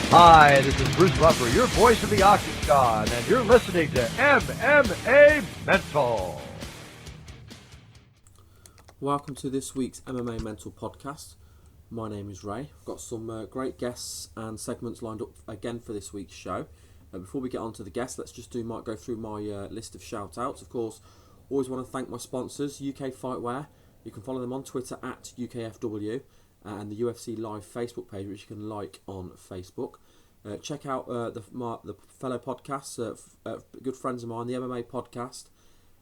Hi, this is Bruce Buffer, your voice of the Octagon, and you're listening to MMA Mental. Welcome to this week's MMA Mental podcast. My name is Ray. I've got some great guests and segments lined up again for this week's show. Before we get on to the guests, let's just go through my list of shout-outs. Of course, always want to thank my sponsors, UK Fightwear. You can follow them on Twitter at UKFW and the UFC Live Facebook page, which you can like on Facebook. Check out the fellow podcasts, good friends of mine, the MMA podcast,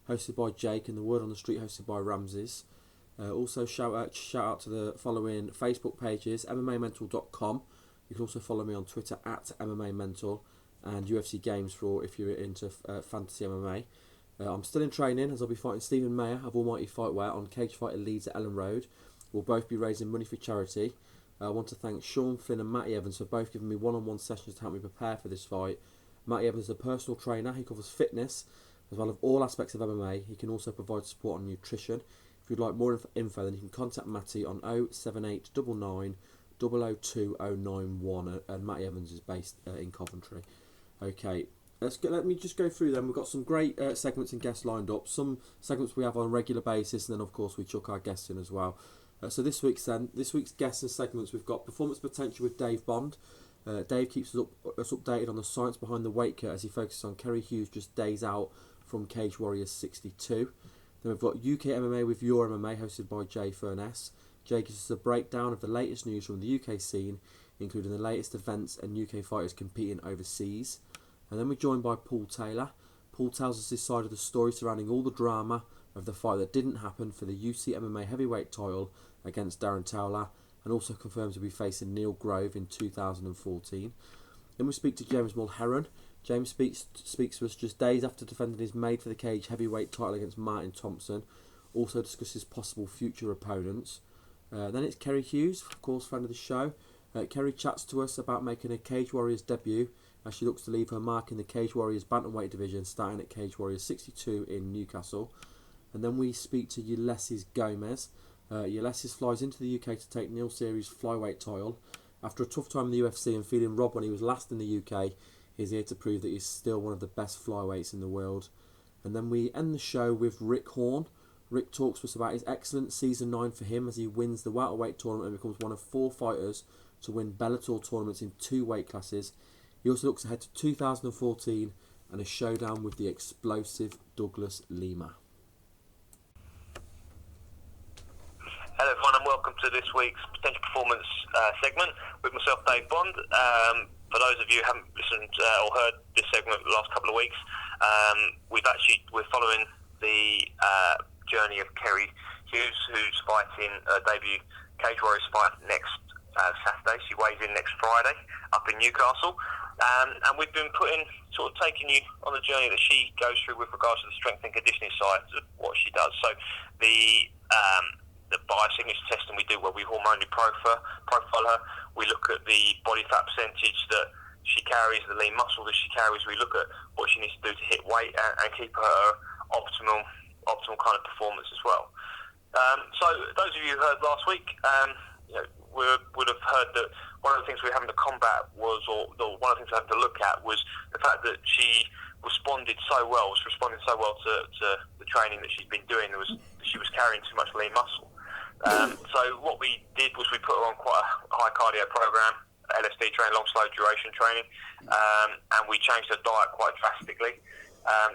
hosted by Jake, and the Word on the Street, hosted by Ramses. Also, shout out to the following Facebook pages, MMAmental.com. You can also follow me on Twitter at MMAmental, and UFC Games for if you're into fantasy MMA. I'm still in training, as I'll be fighting Stephen Mayer of Almighty Fightwear on Cage Fighter Leeds at Ellen Road. We'll both be raising money for charity. I want to thank Sean Flynn and Matty Evans for both giving me one-on-one sessions to help me prepare for this fight. Matty Evans is a personal trainer. He covers fitness as well as all aspects of MMA. He can also provide support on nutrition. If you'd like more info, then you can contact Matty on 07899 002091, and Matty Evans is based in Coventry. Okay, let me just go through them. We've got some great segments and guests lined up. Some segments we have on a regular basis, and then of course we chuck our guests in as well. So this week's guests and segments, we've got Performance Potential with Dave Bond. Dave keeps us updated on the science behind the weight cut as he focuses on Kerry Hughes just days out from Cage Warriors 62. Then we've got UK MMA with Your MMA, hosted by Jay Furness. Jay gives us a breakdown of the latest news from the UK scene, including the latest events and UK fighters competing overseas. And then we're joined by Paul Taylor. Paul tells us his side of the story surrounding all the drama of the fight that didn't happen for the UCMMA heavyweight title against Darren Towler, and also confirms he'll be facing Neil Grove in 2014. Then we speak to James Mulheron. James speaks to us just days after defending his Made for the Cage heavyweight title against Martin Thompson. Also discusses possible future opponents. Then it's Kerry Hughes, of course, friend of the show. Kerry chats to us about making a Cage Warriors debut as she looks to leave her mark in the Cage Warriors bantamweight division, starting at Cage Warriors 62 in Newcastle. And then we speak to Ulysses Gomez. Ulysses flies into the UK to take Neil Seery's flyweight title. After a tough time in the UFC and feeling robbed when he was last in the UK, he's here to prove that he's still one of the best flyweights in the world. And then we end the show with Rick Hawn. Rick talks to us about his excellent Season 9 for him as he wins the welterweight tournament and becomes one of 4 fighters to win Bellator tournaments in 2 weight classes. He also looks ahead to 2014 and a showdown with the explosive Douglas Lima. Hello everyone and welcome to this week's Potential Performance segment with myself, Dave Bond. For those of you who haven't listened or heard this segment the last couple of weeks, we're following the journey of Kerry Hughes, who's fighting debut Cage Warriors fight next Saturday. She weighs in next Friday up in Newcastle. And we've been taking you on the journey that she goes through with regards to the strength and conditioning side of what she does. So the biosignature testing we do where we hormonally profile her. We look at the body fat percentage that she carries, the lean muscle that she carries. We look at what she needs to do to hit weight and keep her optimal kind of performance as well. So those of you who heard last week, would have heard that one of the things we were having to combat was, or one of the things we had to look at was the fact that she was responding so well to the training that she's been doing. She was carrying too much lean muscle. So what we did was we put her on quite a high cardio program, LSD training, long slow duration training, and we changed her diet quite drastically,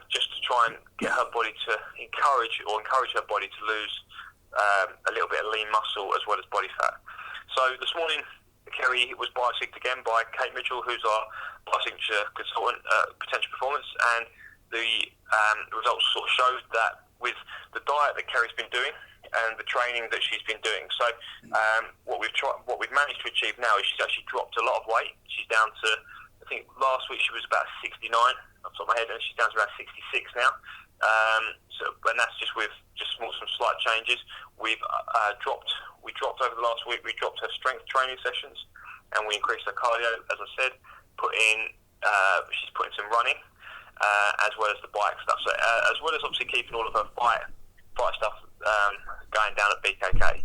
just to try and get her body to encourage her body to lose a little bit of lean muscle as well as body fat. So this morning, Kerry was biosigned again by Kate Mitchell, who's our biosignature consultant at Potentia Performance, and the results sort of showed that with the diet that Kerry's been doing and the training that she's been doing. So what we've managed to achieve now is she's actually dropped a lot of weight. She's down to, I think last week she was about 69 off the top of my head, and she's down to around 66 now. And that's just with some slight changes. We dropped over the last week. We dropped her strength training sessions, and we increased her cardio. As I said, she's putting some running, as well as the bike stuff. So as well as obviously keeping all of her fight stuff going down at BKK.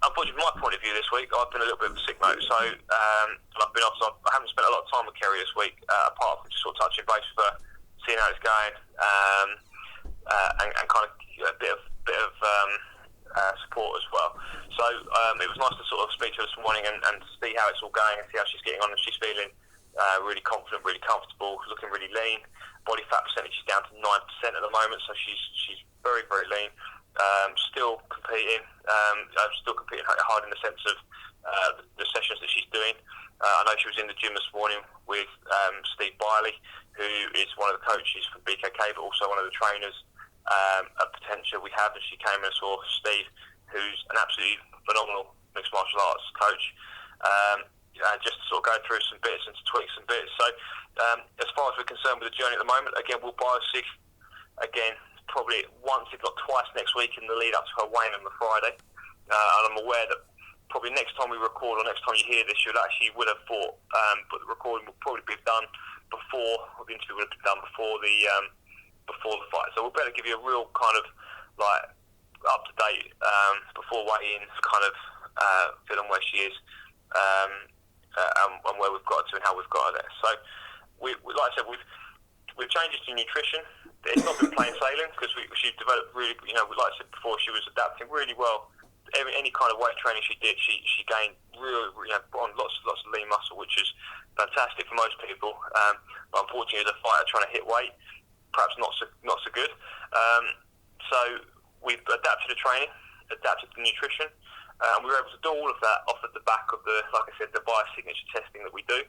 Unfortunately, from my point of view this week, week. I've been a little bit of a sick note, so I've been off. So I haven't spent a lot of time with Kerry this week, apart from just sort of touching base with her, seeing how it's going, and kind of a bit of support as well. So it was nice to sort of speak to her this morning and see how it's all going and see how she's getting on. And she's feeling really confident, really comfortable, looking really lean. Body fat percentage is down to 9% at the moment, so she's very, very lean. Still competing hard in the sense of the sessions that she's doing. I know she was in the gym this morning with Steve Biley, who is one of the coaches for BKK, but also one of the trainers at Potentia we have, and she came and saw Steve, who's an absolutely phenomenal mixed martial arts coach, just to sort of go through some bits and to tweak some bits. So as far as we're concerned with the journey at the moment, again, we'll biosig again probably once, if not twice, next week in the lead up to her weigh-in on the Friday. And I'm aware that probably next time we record or next time you hear this, you would have thought, but the recording will probably be done before, or the interview would have been done before the fight. So we'll better give you a real kind of like up to date before weigh-in kind of feeling where she is and where we've got to and how we've got her there. So we like I said, we've changed to nutrition. It's not been plain sailing because she developed really, like I said before, she was adapting really well. Any kind of weight training she did, she gained really, on lots of lean muscle, which is fantastic for most people. But unfortunately, as a fighter trying to hit weight, perhaps not so good. So we've adapted the training, adapted the nutrition, and we were able to do all of that off at the back of the, like I said, the biosignature testing that we do,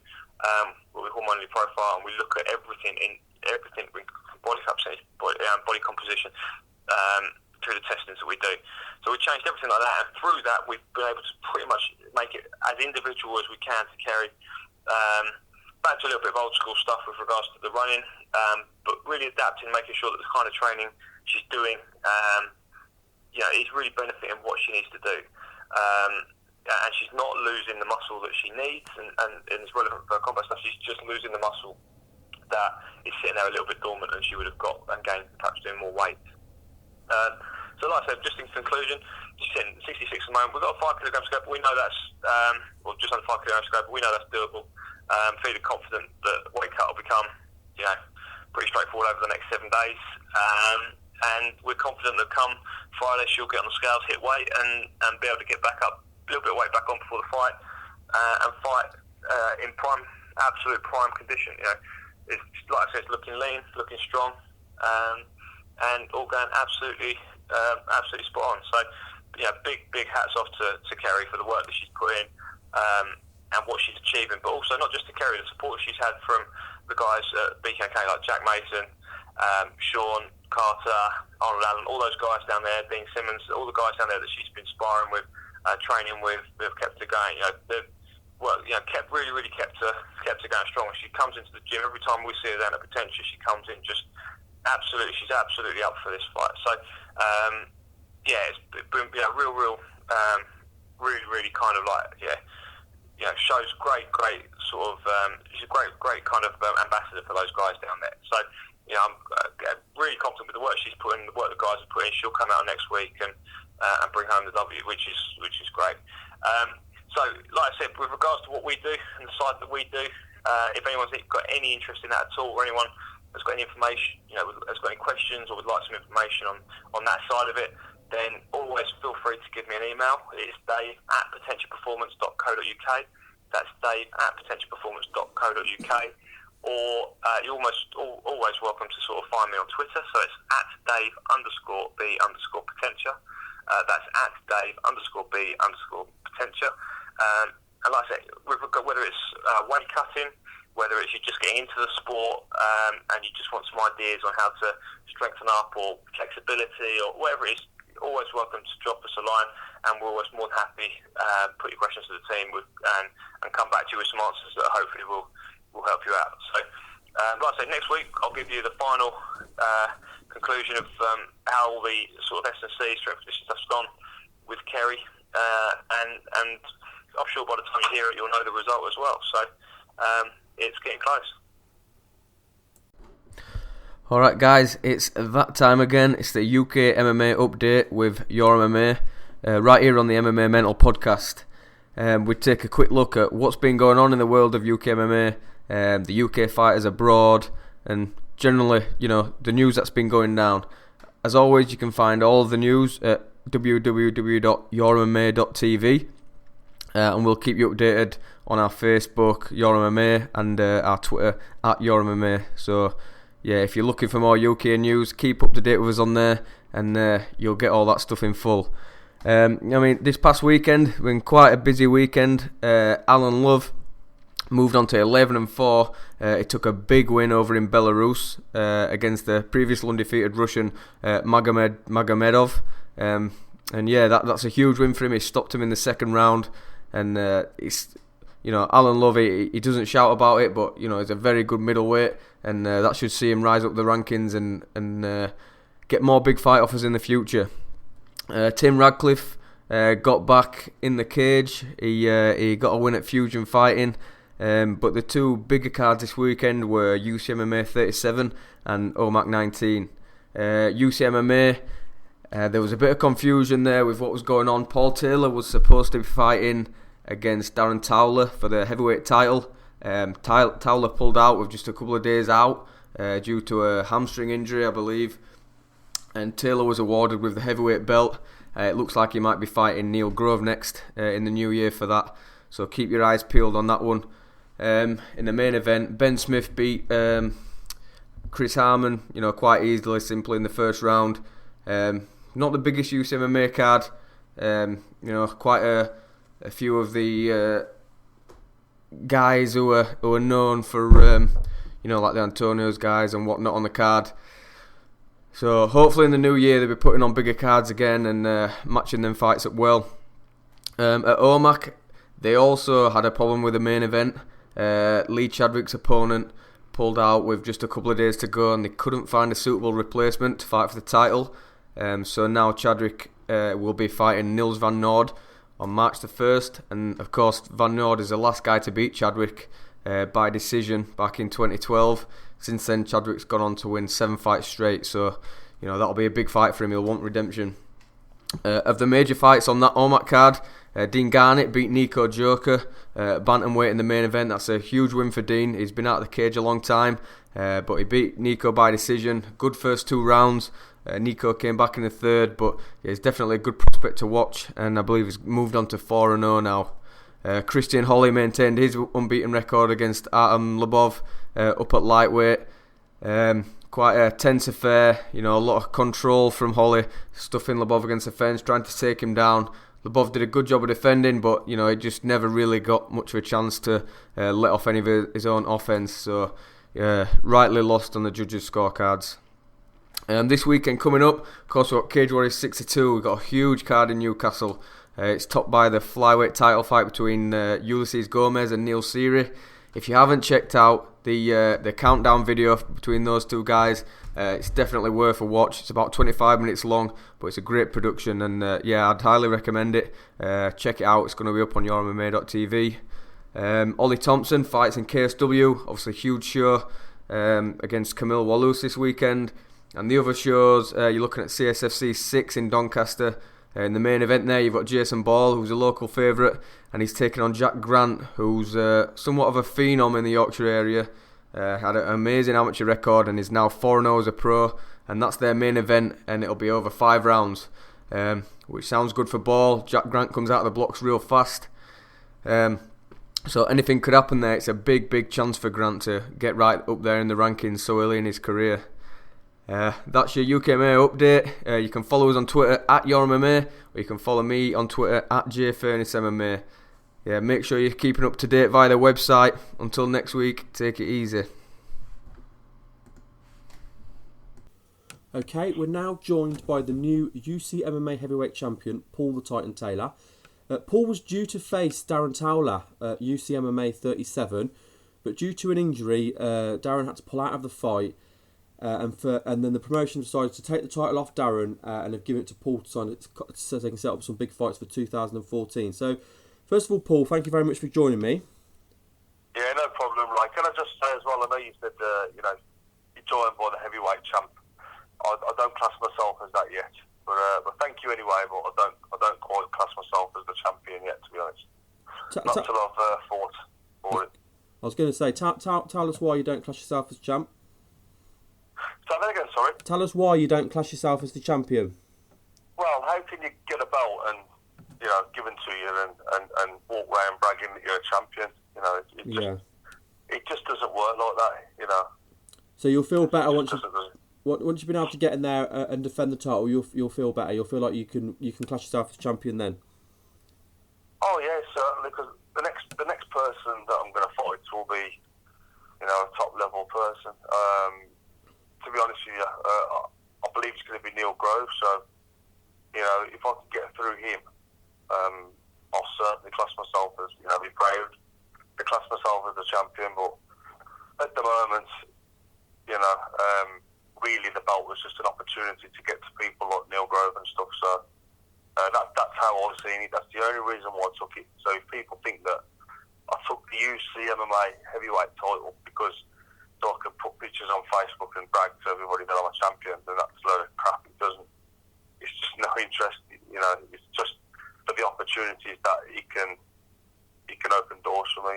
where we hormonally profile and we look at everything body fat percentage, body composition, through the testings that we do. So we changed everything like that, and through that we've been able to pretty much make it as individual as we can to Kerry. Back to a little bit of old school stuff with regards to the running, but really adapting, making sure that the kind of training she's doing is really benefiting what she needs to do. And she's not losing the muscle that she needs, and it's relevant for her combat stuff. She's just losing the muscle that is sitting there a little bit dormant, and she would have got and gained perhaps doing more weight. So like I said, just in conclusion, she's sitting 66 at the moment. We've got a 5 kilogram scope, but we know that's, or just under 5 kilogram scope, but we know that's doable. Feeling confident that weight cut will become, pretty straightforward over the next 7 days. And we're confident that come Friday she'll get on the scales, hit weight, and be able to get back up, a little bit of weight back on before the fight, and fight in absolute prime condition. It's like I said, it's looking lean, looking strong, and all going absolutely spot on. So, big hats off to Kerry for the work that she's put in, and what she's achieving, but also not just to Kerry, the support she's had from the guys at BKK like Jack Mason, Sean, Carter, Arnold Allen, all those guys down there, Dean Simmons, all the guys down there that she's been sparring with, training with, they've kept her going. Kept her going strong. She comes into the gym every time we see her down at Potentia. She comes in just she's absolutely up for this fight. So it's been really kind of like shows great sort of she's a great kind of ambassador for those guys down there. So I'm really confident with the work she's put in, the work the guys have put in. She'll come out next week and bring home the W, which is great. So, like I said, with regards to what we do and the side that we do, if anyone's got any interest in that at all, or anyone has got any information, has got any questions or would like some information on that side of it, then always feel free to give me an email. It's Dave@PotentiaPerformance.co.uk. That's Dave@PotentiaPerformance.co.uk. Or you're always welcome to sort of find me on Twitter. So it's @Dave_B_Potentia. That's @Dave_B_Potentia. And like I said, whether it's weight cutting, whether it's you just getting into the sport and you just want some ideas on how to strengthen up or flexibility or whatever it is, you're always welcome to drop us a line, and we're always more than happy put your questions to the team and come back to you with some answers that hopefully will help you out. So like I said, next week I'll give you the final conclusion of how all the sort of S&C strength conditioning stuff's gone with Kerry, and I'm sure by the time you hear it you'll know the result as well. So it's getting close. Alright guys, it's that time again. It's the UK MMA update with Your MMA, right here on the MMA Mental podcast. we take a quick look at what's been going on in the world of UKMMA, the UK fighters abroad, and generally, the news that's been going down. As always, you can find all of the news at www.yourmma.tv, and we'll keep you updated on our Facebook, Your MMA, and our Twitter, @YourMMA. So, yeah, if you're looking for more UK news, keep up to date with us on there, and you'll get all that stuff in full. This past weekend, been quite a busy weekend. Alan Love moved on to 11-4. He took a big win over in Belarus against the previously undefeated Russian Magomedov. And yeah, that's a huge win for him. He stopped him in the second round, and Alan Love, he doesn't shout about it, but he's a very good middleweight, and that should see him rise up the rankings and get more big fight offers in the future. Tim Radcliffe got back in the cage. He got a win at Fusion Fighting, but the two bigger cards this weekend were UCMMA 37 and OMAC 19. UCMMA, there was a bit of confusion there with what was going on. Paul Taylor was supposed to be fighting against Darren Towler for the heavyweight title. Towler pulled out with just a couple of days out due to a hamstring injury, I believe. And Taylor was awarded with the heavyweight belt. It looks like he might be fighting Neil Grove next in the new year for that. So keep your eyes peeled on that one. In the main event, Ben Smith beat Chris Harmon, quite easily, simply in the first round. Not the biggest UCMMA card. Quite a few of the guys who are known for, like the Antonios guys and whatnot on the card. So hopefully in the new year they'll be putting on bigger cards again and matching them fights up well. At OMAC, they also had a problem with the main event. Lee Chadwick's opponent pulled out with just a couple of days to go, and they couldn't find a suitable replacement to fight for the title. So now Chadwick will be fighting Nils Van Noord on March the 1st. And of course, Van Noord is the last guy to beat Chadwick by decision back in 2012. Since then, Chadwick's gone on to win 7 fights straight, so that'll be a big fight for him. He'll want redemption. Of the major fights on that OMAC card, Dean Garnett beat Nico Joker, bantamweight in the main event. That's a huge win for Dean. He's been out of the cage a long time, but he beat Nico by decision. Good first 2 rounds. Nico came back in the third, but he's definitely a good prospect to watch, and I believe he's moved on to 4-0 now. Christian Holly maintained his unbeaten record against Artem Lubov up at lightweight. Quite a tense affair, a lot of control from Holly, stuffing Lubov against the fence, trying to take him down. Lubov did a good job of defending, but he just never really got much of a chance to let off any of his own offense. So rightly lost on the judges' scorecards. This weekend coming up, of course, we've got Cage Warriors 62. We've got a huge card in Newcastle. It's topped by the flyweight title fight between Ulysses Gomez and Neil Seery. If you haven't checked out the countdown video between those two guys, it's definitely worth a watch. It's about 25 minutes long, but it's a great production, and I'd highly recommend it. Check it out. It's going to be up on yourmma.tv. Ollie Thompson fights in KSW, obviously a huge show against Camille Wallus this weekend. And the other shows, you're looking at CSFC 6 in Doncaster. In the main event there, you've got Jason Ball, who's a local favourite, and he's taking on Jack Grant, who's somewhat of a phenom in the Yorkshire area. Had an amazing amateur record and is now 4-0 as a pro, and that's their main event, and it'll be over 5 rounds, which sounds good for Ball. Jack Grant comes out of the blocks real fast. So anything could happen there. It's a big chance for Grant to get right up there in the rankings so early in his career. That's your UKMA update. You can follow us on Twitter @YourMMA, or you can follow me on Twitter @Jay Furness.MMA. Yeah, make sure you're keeping up to date via the website. Until next week, take it easy. Okay, we're now joined by the new UCMMA heavyweight champion, Paul the Titan Taylor. Paul was due to face Darren Towler at UCMMA 37, but due to an injury, Darren had to pull out of the fight. And then the promotion decided to take the title off Darren and have given it to Paul to sign it, so they can set up some big fights for 2014. So, first of all, Paul, thank you very much for joining me. Yeah, no problem. Like, can I just say as well, I know you said, you're joined by the heavyweight champ. I don't class myself as that yet, but thank you anyway. But I don't quite class myself as the champion yet, to be honest. not till I've fought for it. I was going to say, tell us why you don't class yourself as champ. Say that again, sorry. Tell us why you don't class yourself as the champion. Well, how can you get a belt and given to you and walk around bragging that you're a champion? It just doesn't work like that. So you'll feel better once you've been able to get in there and defend the title. You'll feel better. You'll feel like you can class yourself as champion then. Oh yeah, certainly. Because the next person that I'm going to fight will be, a top level person. To be honest with you, I believe it's going to be Neil Grove. So, if I can get through him, I'll certainly class myself as, be proud to class myself as a champion. But at the moment, really the belt was just an opportunity to get to people like Neil Grove and stuff. So that's how I've seen it. That's the only reason why I took it. So if people think that I took the UCMMA heavyweight title because so I could put pictures on Facebook and brag to everybody that I'm a champion, then that's a load of crap. It's just no interest. It's just for the opportunities that he can open doors for me.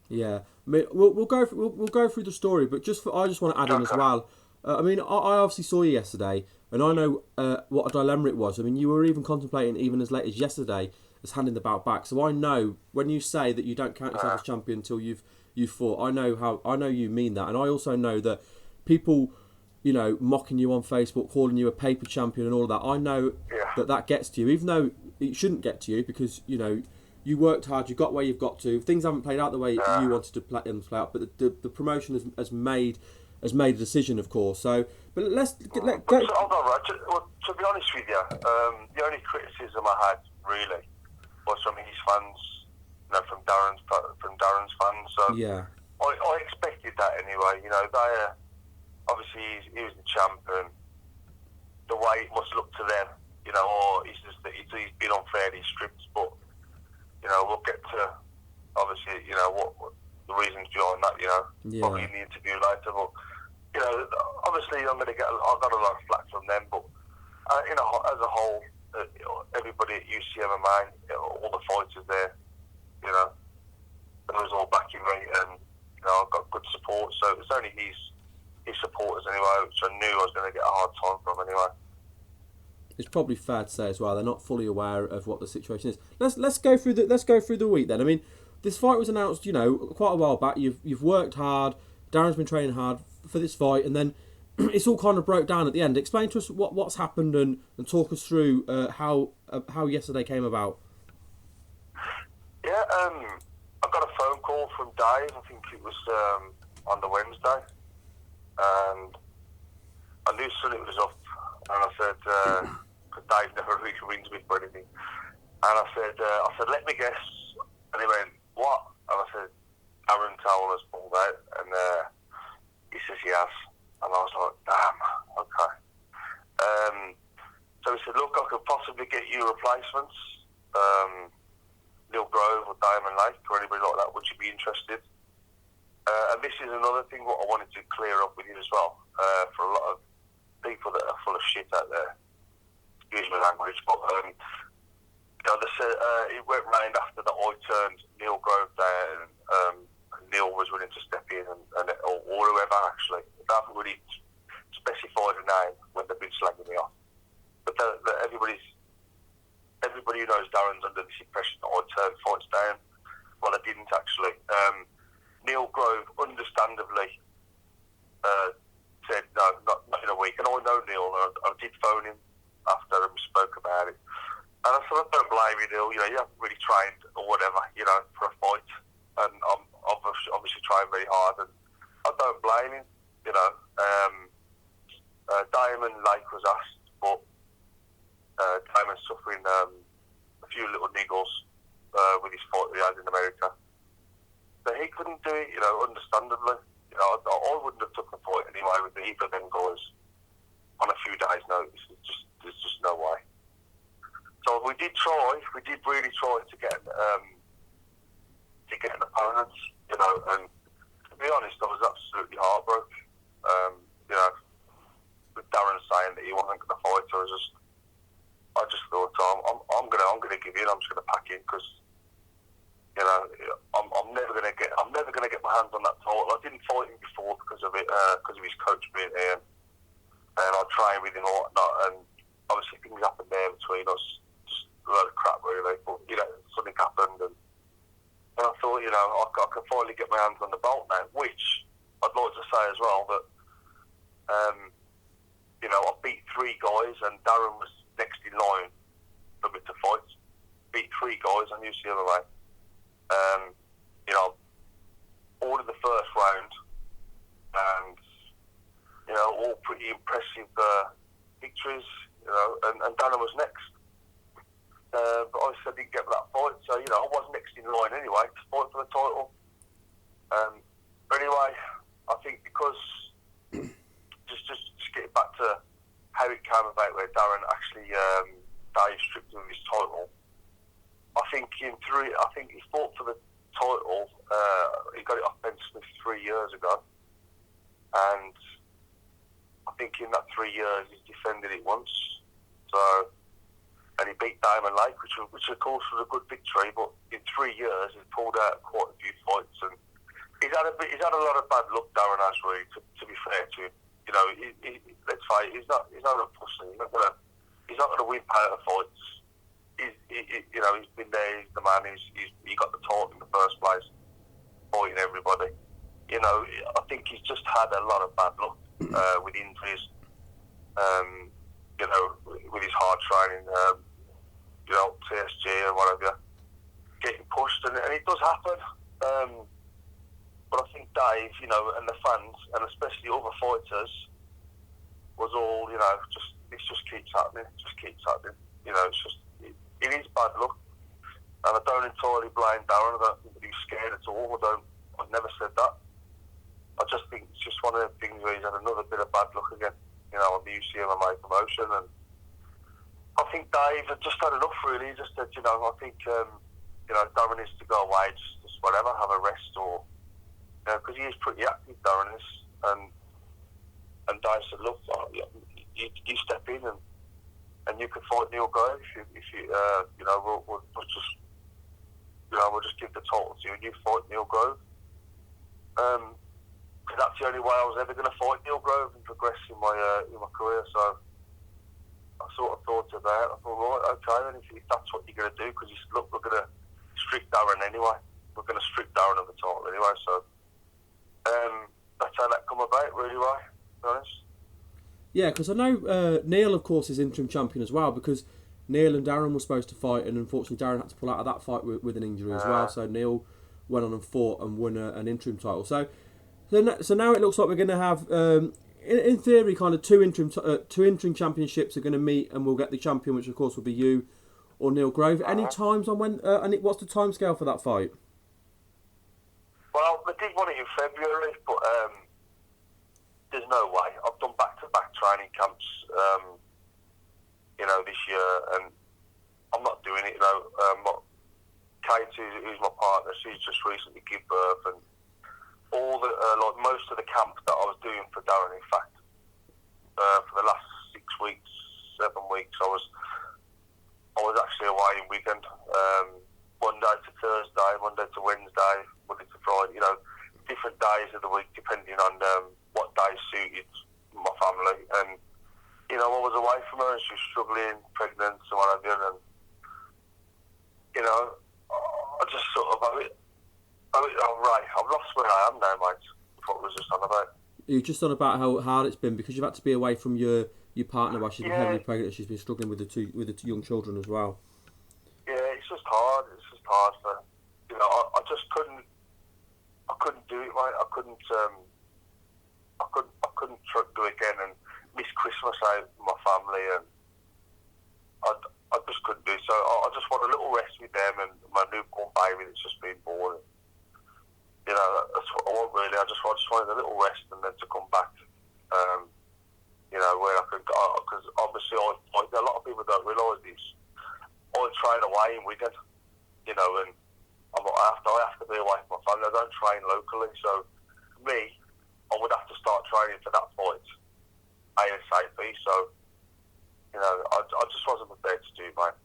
Yeah, I mean, we'll go through the story, but I just want to add in as well. I obviously saw you yesterday, and I know what a dilemma it was. I mean, you were even contemplating, even as late as yesterday, as handing the belt back. So I know when you say that you don't count yourself as champion until you've fought. I know you mean that, and I also know that people, mocking you on Facebook, calling you a paper champion, and all of that. I know that gets to you, even though it shouldn't get to you, because you worked hard, you got where you've got to. Things haven't played out the way you wanted to play out, but the promotion has made a decision, of course. So, but let's go. Hold on, right? To be honest with you, the only criticism I had really was from his fans, from Darren's fans. So yeah, I expected that anyway. They obviously he was the champ, and the way it must look to them, or it's just that he's been unfairly stripped, but. We'll get to, obviously, what the reasons behind that, probably in the interview later. But, obviously I got a lot of flack from them, but, as a whole, everybody at UCMMA, all the fighters there, they was all backing me, and, I got good support. So it was only his supporters anyway, which I knew I was going to get a hard time from anyway. It's probably fair to say as well they're not fully aware of what the situation is. Let's go through the week then. I mean, this fight was announced, quite a while back. You've worked hard. Darren's been training hard for this fight, and then it's all kind of broke down at the end. Explain to us what's happened and talk us through how yesterday came about. Yeah, I got a phone call from Dave. I think it was on the Wednesday, and I knew something was up. And I said, because Dave never really rings me for anything. And I said, let me guess. And he went, what? And I said, Darren Towler's pulled out. And he says, he has. And I was like, damn, okay. So he said, look, I could possibly get you replacements. Neil Grove or Diamond Lake or anybody like that. Would you be interested? And this is another thing what I wanted to clear up with you as well. For a lot of people that are full of shit out there. Excuse my language, but they said it went round after that I turned Neil Grove down, and Neil was willing to step in, or whoever actually. They haven't really specified a name when they've been slagging me off. But everybody who knows Darren's under this impression that I turned fights down. Well, I didn't actually. Neil Grove, understandably, said no, not in a week. And I know Neil, and I did phone him after we spoke about it. And I said, I don't blame you, Neil. You haven't really trained or whatever, for a fight. And I'm obviously trying very hard, and I don't blame him. Diamond Lake was asked, but Diamond's suffering a few little niggles with his fight that he had in America. So he couldn't do it, understandably. I wouldn't have took the fight anyway with either of them guys on a few days' notice. There's just no way. So we did really try to get an opponent, and to be honest, I was absolutely heartbroken. With Darren saying that he wasn't going to fight, I just thought, I'm going to give in. I'm just going to pack in because You know, I'm never gonna get my hands on that title. I didn't fight him before because of it, because of his coach being here, and I trained with him and whatnot. And obviously things happened there between us, just a lot of crap really. But you know, something happened, and I thought, you know, I can finally get my hands on the belt now. Which I'd like to say as well that, you know, I beat 3 guys, and Darren was next in line for me to fight. Beat 3 guys on UCMMA. You know, all in the first round, and you know, all pretty impressive victories. You know, and Darren was next, but obviously I didn't get that fight, so you know, I was next in line anyway to fight for the title. But anyway, I think because just getting back to how it came about, where Darren actually Dave stripped him of his title. I think he fought for the title. He got it off Ben Smith 3 years ago, and I think in that 3 years he's defended it once. So, and he beat Diamond Lake, which of course was a good victory. But in 3 years he's pulled out quite a few fights, and he's had a lot of bad luck. Darren has really, to be fair to him. You know, let's say he's not a pussy. He's not gonna win power fights. You know, he's been there. He's the man. He got the title in the first place, fighting everybody. You know, I think he's just had a lot of bad luck with injuries. You know, with his hard training. You know, TSG and whatever, getting pushed, and it does happen. But I think Dave, you know, and the fans, and especially other fighters, was all, you know, this just keeps happening. You know, it is bad luck, and I don't entirely blame Darren. I don't think that he's scared at all. I've never said that. I just think it's just one of the things where he's had another bit of bad luck again, you know, on the UCMMA promotion. And I think Dave had just had enough, really. He just said, you know, I think, you know, Darren needs to go away, just whatever, have a rest, or, you know, because he is pretty active, Darren is. And Dave said, look, you step in and you can fight Neil Grove if you you know, we'll just, you know, we'll just give the title to you and you fight Neil Grove. Because that's the only way I was ever going to fight Neil Grove and progress in my career. So I sort of thought about it. I thought, right, okay, then if that's what you're going to do, because you said, look, we're going to strip Darren anyway. We're going to strip Darren of the title anyway. So that's how that come about, really, right? To be honest. Yeah, because I know Neil, of course, is interim champion as well, because Neil and Darren were supposed to fight, and unfortunately Darren had to pull out of that fight with an injury as well. So Neil went on and fought and won an interim title. So now it looks like we're going to have, in theory, kind of two interim championships are going to meet, and we'll get the champion, which of course will be you or Neil Grove. Any times on when? And what's the timescale for that fight? Well, they did want it in February, but there's no way. I've done back-to-back training camps, you know, this year, and I'm not doing it. You know, Kate, who's my partner, she's just recently given birth, and all the like most of the camp that I was doing for Darren, in fact, for the last 6 weeks, 7 weeks, I was actually away in Wigan, Monday to Thursday, Monday to Wednesday, Monday to Friday. You know, different days of the week depending on what day suited my family. And you know, I was away from her, and she was struggling, pregnant, and whatever. And you know, I just sort of, right, I've lost where I am now, mate. What was just on about? You're just on about how hard it's been, because you've had to be away from your partner while she's been heavily pregnant. She's been struggling with the two young children as well. Yeah, it's just hard. It's just hard for, you know, I just couldn't do it, mate. I couldn't do it again and miss Christmas out with my family, and I just couldn't do it. So I just want a little rest with them and my newborn baby that's just been born. You know, that's what I want, really. I just wanted a little rest and then to come back. You know, where I could, because obviously a lot of people don't realise this. I train away in Wigan, you know, and I have to be away from my family. I don't train locally, so for me, I would have to start training for that fight ASAP. So, you know, I just wasn't prepared to do, mate.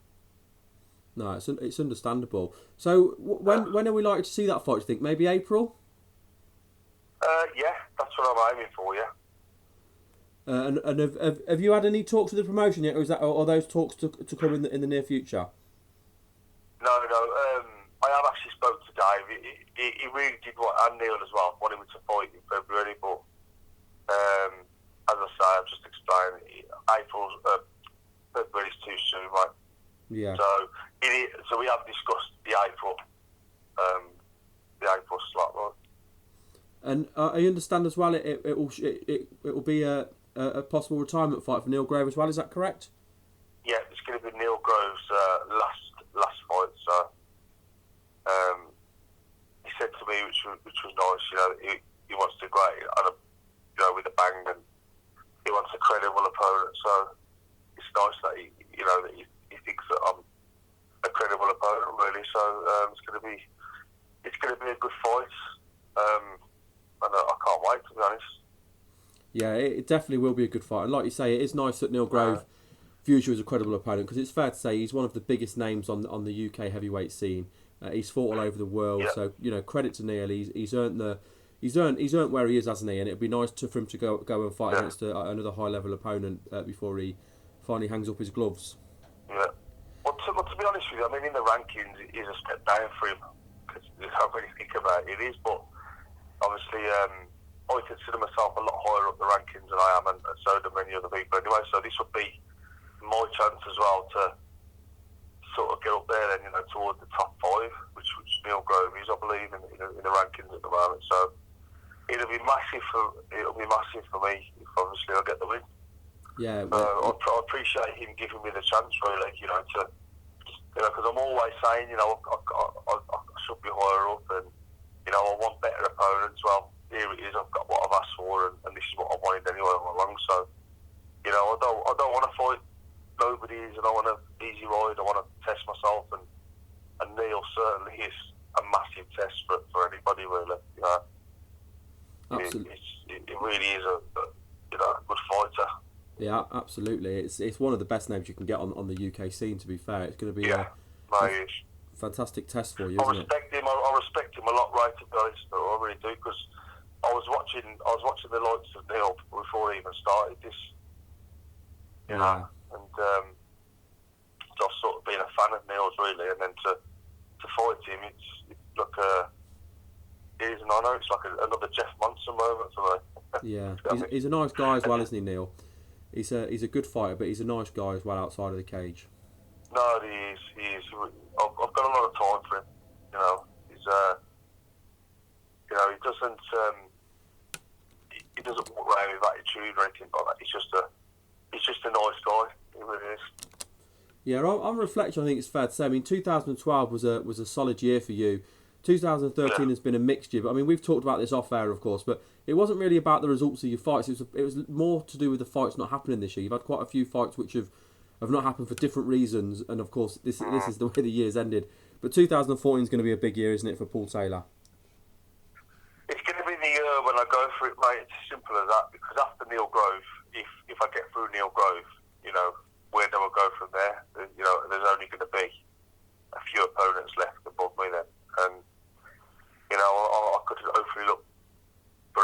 No, it's understandable. So when are we likely to see that fight, do you think? Maybe April? Yeah, that's what I'm aiming for, yeah. And have you had any talks with the promotion yet, or are those talks to come in the near future? No. I have actually spoke to Dave. He really did want, and Neil as well, wanted me to fight in February, but as I say, I've just explained, February's too soon, right? Yeah. So we have discussed the April slot, right? And I understand as well it will be a possible retirement fight for Neil Grove as well. Is that correct? Yeah, it's going to be Neil Grove's last fight. So he said to me, which was nice. You know, he wants to go out, with a bang, and he wants a credible opponent. So it's nice that he thinks that I'm a credible opponent, really. So it's going to be a good fight. And I can't wait, to be honest. Yeah, it definitely will be a good fight. And like you say, it is nice that Neil Grove views you as a credible opponent, because it's fair to say he's one of the biggest names on the UK heavyweight scene. He's fought all over the world, so credit to Neil. He's earned where he is, hasn't he? And it'd be nice for him to go and fight against another high level opponent before he finally hangs up his gloves. Yeah. Well, to be honest with you, I mean, in the rankings, it is a step down for him, because I don't really think about it. It is, but obviously, I consider myself a lot higher up the rankings than I am, and so do many other people anyway. So this would be my chance as well to sort of get up there, then, towards the top 5, which Neil Grove is, I believe, in the rankings at the moment. So it'll be massive for me if obviously I get the win. Yeah. I appreciate him giving me the chance, really, because I'm always saying, I should be higher up, and I want better opponents. Well, here it is. I've got what I've asked for, and this is what I wanted anyway all along. So, I don't want to fight nobodies, and I want an easy ride. I want to test myself, and Neil certainly is a massive test for anybody, really. Absolutely. It really is a good fighter. Yeah, absolutely. It's one of the best names you can get on the UK scene. To be fair, it's going to be a fantastic test for you. I respect him a lot, right? To be honest, I really do, because I was watching the likes of Neil before he even started this. And so I've sort of been a fan of Neil's, really, and then to fight him, it's like it is an honour. It's like another Jeff Monson moment for me. Yeah, he's a nice guy as well, isn't he, Neil? He's a good fighter, but he's a nice guy as well outside of the cage. No, he is. I've got a lot of time for him. He's he doesn't walk around with attitude or anything like that. He's just a nice guy. He really is. Yeah, on reflection, I think it's fair to say. I mean, 2012 was a solid year for you. 2013 has been a mixed year, but I mean, we've talked about this off air, of course, but it wasn't really about the results of your fights. It was more to do with the fights not happening this year. You've had quite a few fights which have not happened for different reasons, and of course, this is the way the year's ended. But 2014 is going to be a big year, isn't it, for Paul Taylor? It's going to be the year when I go for it, mate. It's as simple as that. Because after Neil Grove, if I get through Neil Grove, where do I go from there? There's only going to be a few opponents left above me then, and I could hopefully look for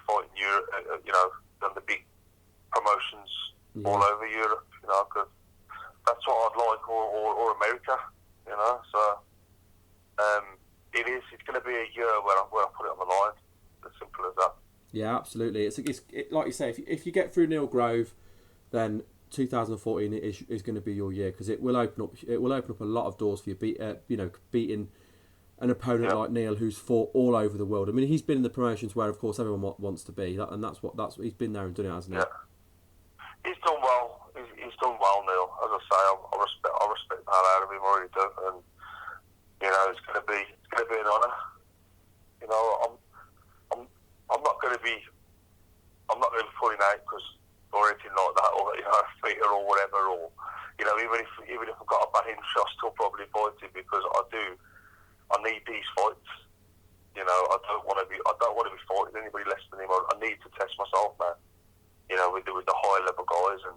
fighting Europe, on the big promotions all over Europe. Because that's what I'd like, or America. So it's going to be a year where I put it on the line. As simple as that. Yeah, absolutely. It's like you say, if you get through Neil Grove, then 2014 is going to be your year, because it will open up a lot of doors for you. Beating an opponent like Neil, who's fought all over the world. I mean, he's been in the promotions where, of course, everyone wants to be, and that's what he's been there and done it, hasn't he? Yeah, he's done well. He's done well, Neil. As I say, I respect the hell out of him. I really do, and it's going to be an honour. I'm not going to be pulling out or anything like that, or fighter or whatever, or even if I've got a bad injury, I'll still probably fight him, because I need these fights. I don't want to be fighting anybody less than him. I need to test myself, man. With the high level guys, and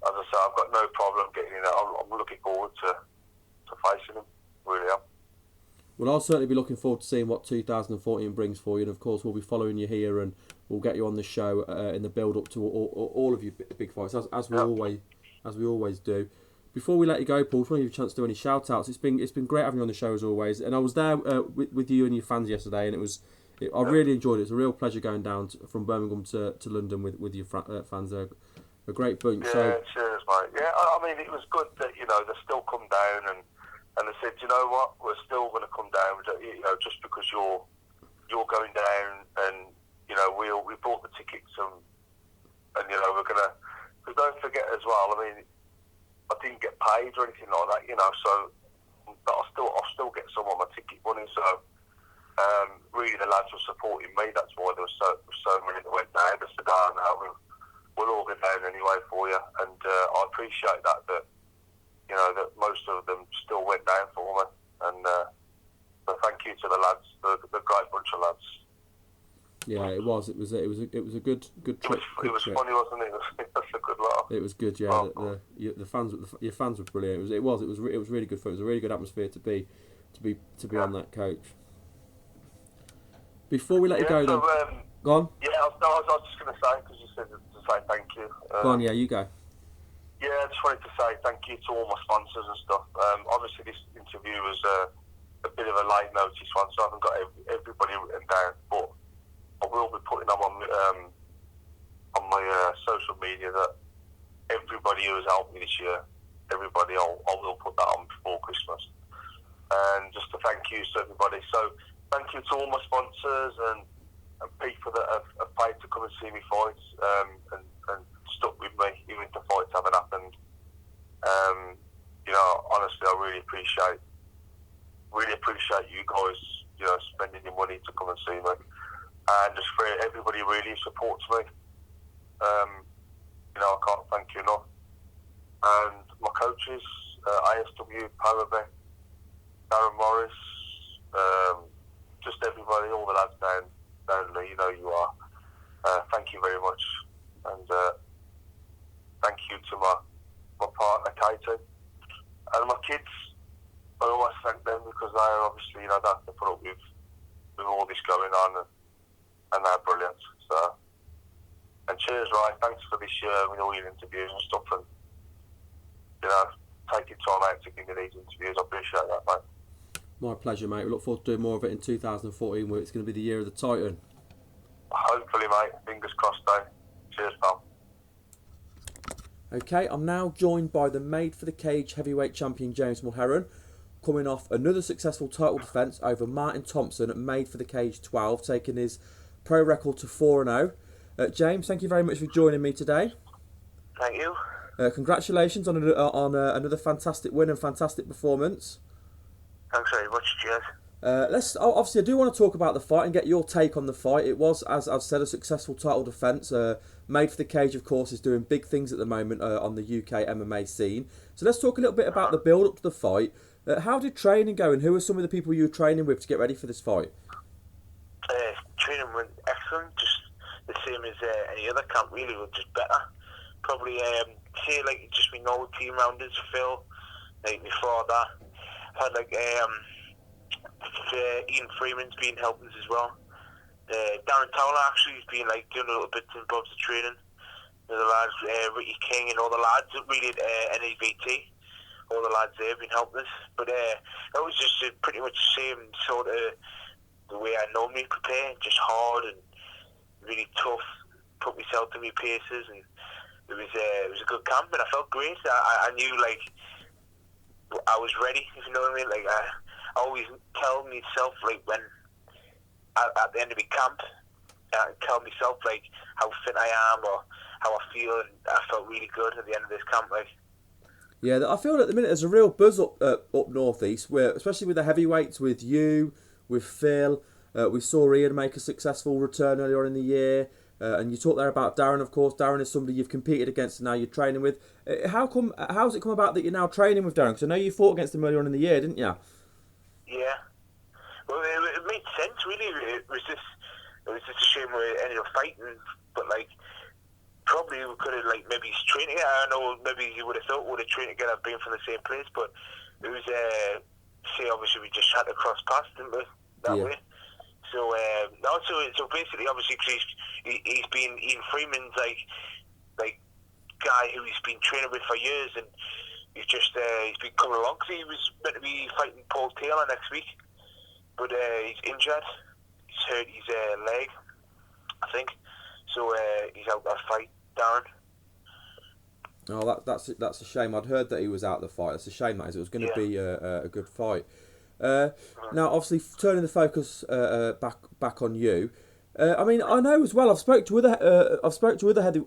as I say, I've got no problem getting in there. I'm I'm looking forward to facing him. Really am. Well, I'll certainly be looking forward to seeing what 2014 brings for you, and of course we'll be following you here, and we'll get you on the show in the build up to all of your big fights, as we always do. Before we let you go, Paul, if you want to give you a chance to do any shout outs, it's been great having you on the show as always, and I was there with you and your fans yesterday, and I really enjoyed it. It's a real pleasure going down from Birmingham to London with your fans. They're a great bunch. Yeah, so cheers, mate. Yeah, I mean, it was good that they still come down and they said, you know what, we're still going to come down. Just because you're going down, and we bought the tickets and we're gonna. Because don't forget as well. I mean, I didn't get paid or anything like that, so but I'll still get some of my ticket money. So really, the lads were supporting me. That's why there was so many that went down. They said, "No, we'll all go down anyway for you," and I appreciate that that most of them still went down for me, and so thank you to the lads, the great bunch of lads. Yeah, it was a good trip. It was funny, wasn't it? It was a good laugh. It was good, yeah. Your fans were brilliant. It was really good fun. It was a really good atmosphere to be on that coach. Before we let you go, then, go on. Yeah, I was just going to say, because you said to say thank you. Go on, yeah, you go. Yeah, I just wanted to say thank you to all my sponsors and stuff. Obviously, this interview was a bit of a late notice one, so I haven't got everybody written down, but I will be putting them on my social media that everybody who has helped me this year, I will put that on before Christmas. And just to thank you to everybody. So thank you to all my sponsors and people that have paid to come and see me fights and stuck with me even if the fights haven't happened. Honestly, I really appreciate you guys, spending your money to come and see me. And just for everybody really supports me. I can't thank you enough. And my coaches, ASW, Powerbet, Darren Morris, just everybody, all the lads down there, you are. Thank you very much. And thank you to my partner, Katie. And my kids, I always thank them because they are obviously, they have to put up with all this going on. And they're brilliant. So, and cheers, Ryan. Thanks for this year with all your interviews and stuff, and taking time out to give me these interviews. I appreciate that, mate. My pleasure, mate. We look forward to doing more of it in 2014, where it's going to be the year of the Titan. Hopefully, mate. Fingers crossed, Dave. Cheers, pal. Okay, I'm now joined by the Made for the Cage heavyweight champion James Mulheron, coming off another successful title defence over Martin Thompson at Made for the Cage 12, taking his pro record to 4-0. James, thank you very much for joining me today. Thank you. Congratulations on another fantastic win and fantastic performance. Thanks very much, cheers. Obviously, I do want to talk about the fight and get your take on the fight. It was, as I've said, a successful title defence. Made for the Cage, of course, is doing big things at the moment on the UK MMA scene. So let's talk a little bit about the build-up to the fight. How did training go, and who are some of the people you were training with to get ready for this fight? Training went excellent, just the same as any other camp, really, but just better. Probably, say, just we know team rounders, Phil, before that. Had, Ian Freeman's been helping us as well. Darren Towler actually has been, doing a little bits and bobs of training. The lads, Ricky King and all the lads, really at NAVT. All the lads there have been helping us. But it was just pretty much the same sort of the way I normally prepare, just hard and really tough, put myself to my paces, and it was a good camp, and I felt great. I knew I was ready, if you know what I mean. I always tell myself when at the end of my camp, I tell myself how fit I am or how I feel, and I felt really good at the end of this camp. Yeah, I feel at the minute there's a real buzz up northeast, where especially with the heavyweights, with you, with Phil. We saw Ian make a successful return earlier on in the year, and you talked there about Darren. Of course, Darren is somebody you've competed against and now you're training with. How's it come about that you're now training with Darren? Because I know you fought against him earlier on in the year, didn't you? Yeah. Well, it made sense, really. It was just a shame we ended up fighting, but probably could have, like, maybe he's trained together. I don't know, maybe you would have thought would have trained together being from the same place, but it was, say, obviously we just had to cross paths, didn't we, that way. So, so basically, obviously, cause he's been, Ian Freeman's, like guy who he's been training with for years, and he's been coming along, because he was meant to be fighting Paul Taylor next week, but he's injured. He's hurt his leg, I think. So he's out that fight, Darren. Oh, that's a shame. I'd heard that he was out the fight. That's a shame, that is. It was going to be a good fight. Now, obviously, turning the focus back on you. I mean, I know as well. I've spoke to other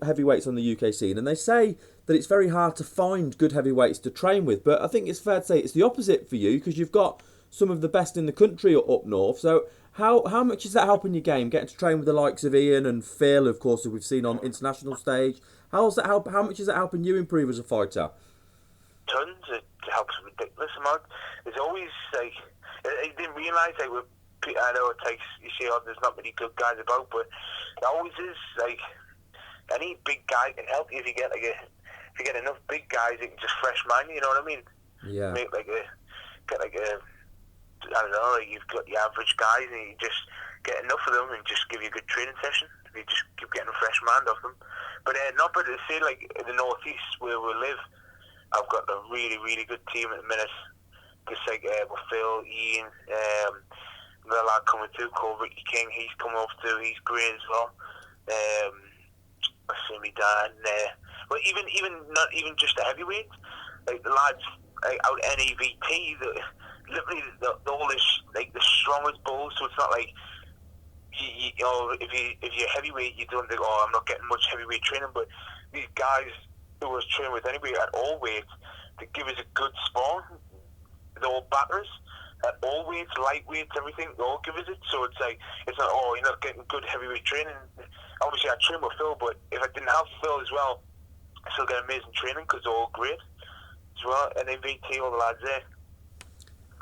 heavyweights on the UK scene, and they say that it's very hard to find good heavyweights to train with. But I think it's fair to say it's the opposite for you, because you've got some of the best in the country up north. So how much is that helping your game? Getting to train with the likes of Ian and Phil, of course, who we've seen on international stage. How much is that helping you improve as a fighter? Tons. It helps a ridiculous amount. There's always, like, I didn't realise, like, I know it takes, you see, there's not many good guys about, but there always is, like, any big guy can help you if you get enough big guys that can just fresh mind you, you know what I mean? Yeah. Make I don't know, like, you've got the average guys, and you just get enough of them and just give you a good training session. You just keep getting a fresh mind off them. But not but to say, like, in the northeast where we live, I've got a really, really good team at the minute. Just like with Phil, Ian, the lad coming through called Ricky King, he's coming off too, he's great as well. I see me down there. But even not even just the heavyweights, like the lads out NEVT, literally all this, like, the strongest bulls, so it's not like you know, if you're heavyweight, you don't think, oh, I'm not getting much heavyweight training, but these guys who was training with anybody at all weights, they give us a good spawn. They're all batters at all weights, lightweights, everything. They all give us it. So it's like, it's not, oh, you're not getting good heavyweight training. Obviously, I train with Phil, but if I didn't have Phil as well, I still get amazing training, because they're all great as well. And MVT, all the lads there.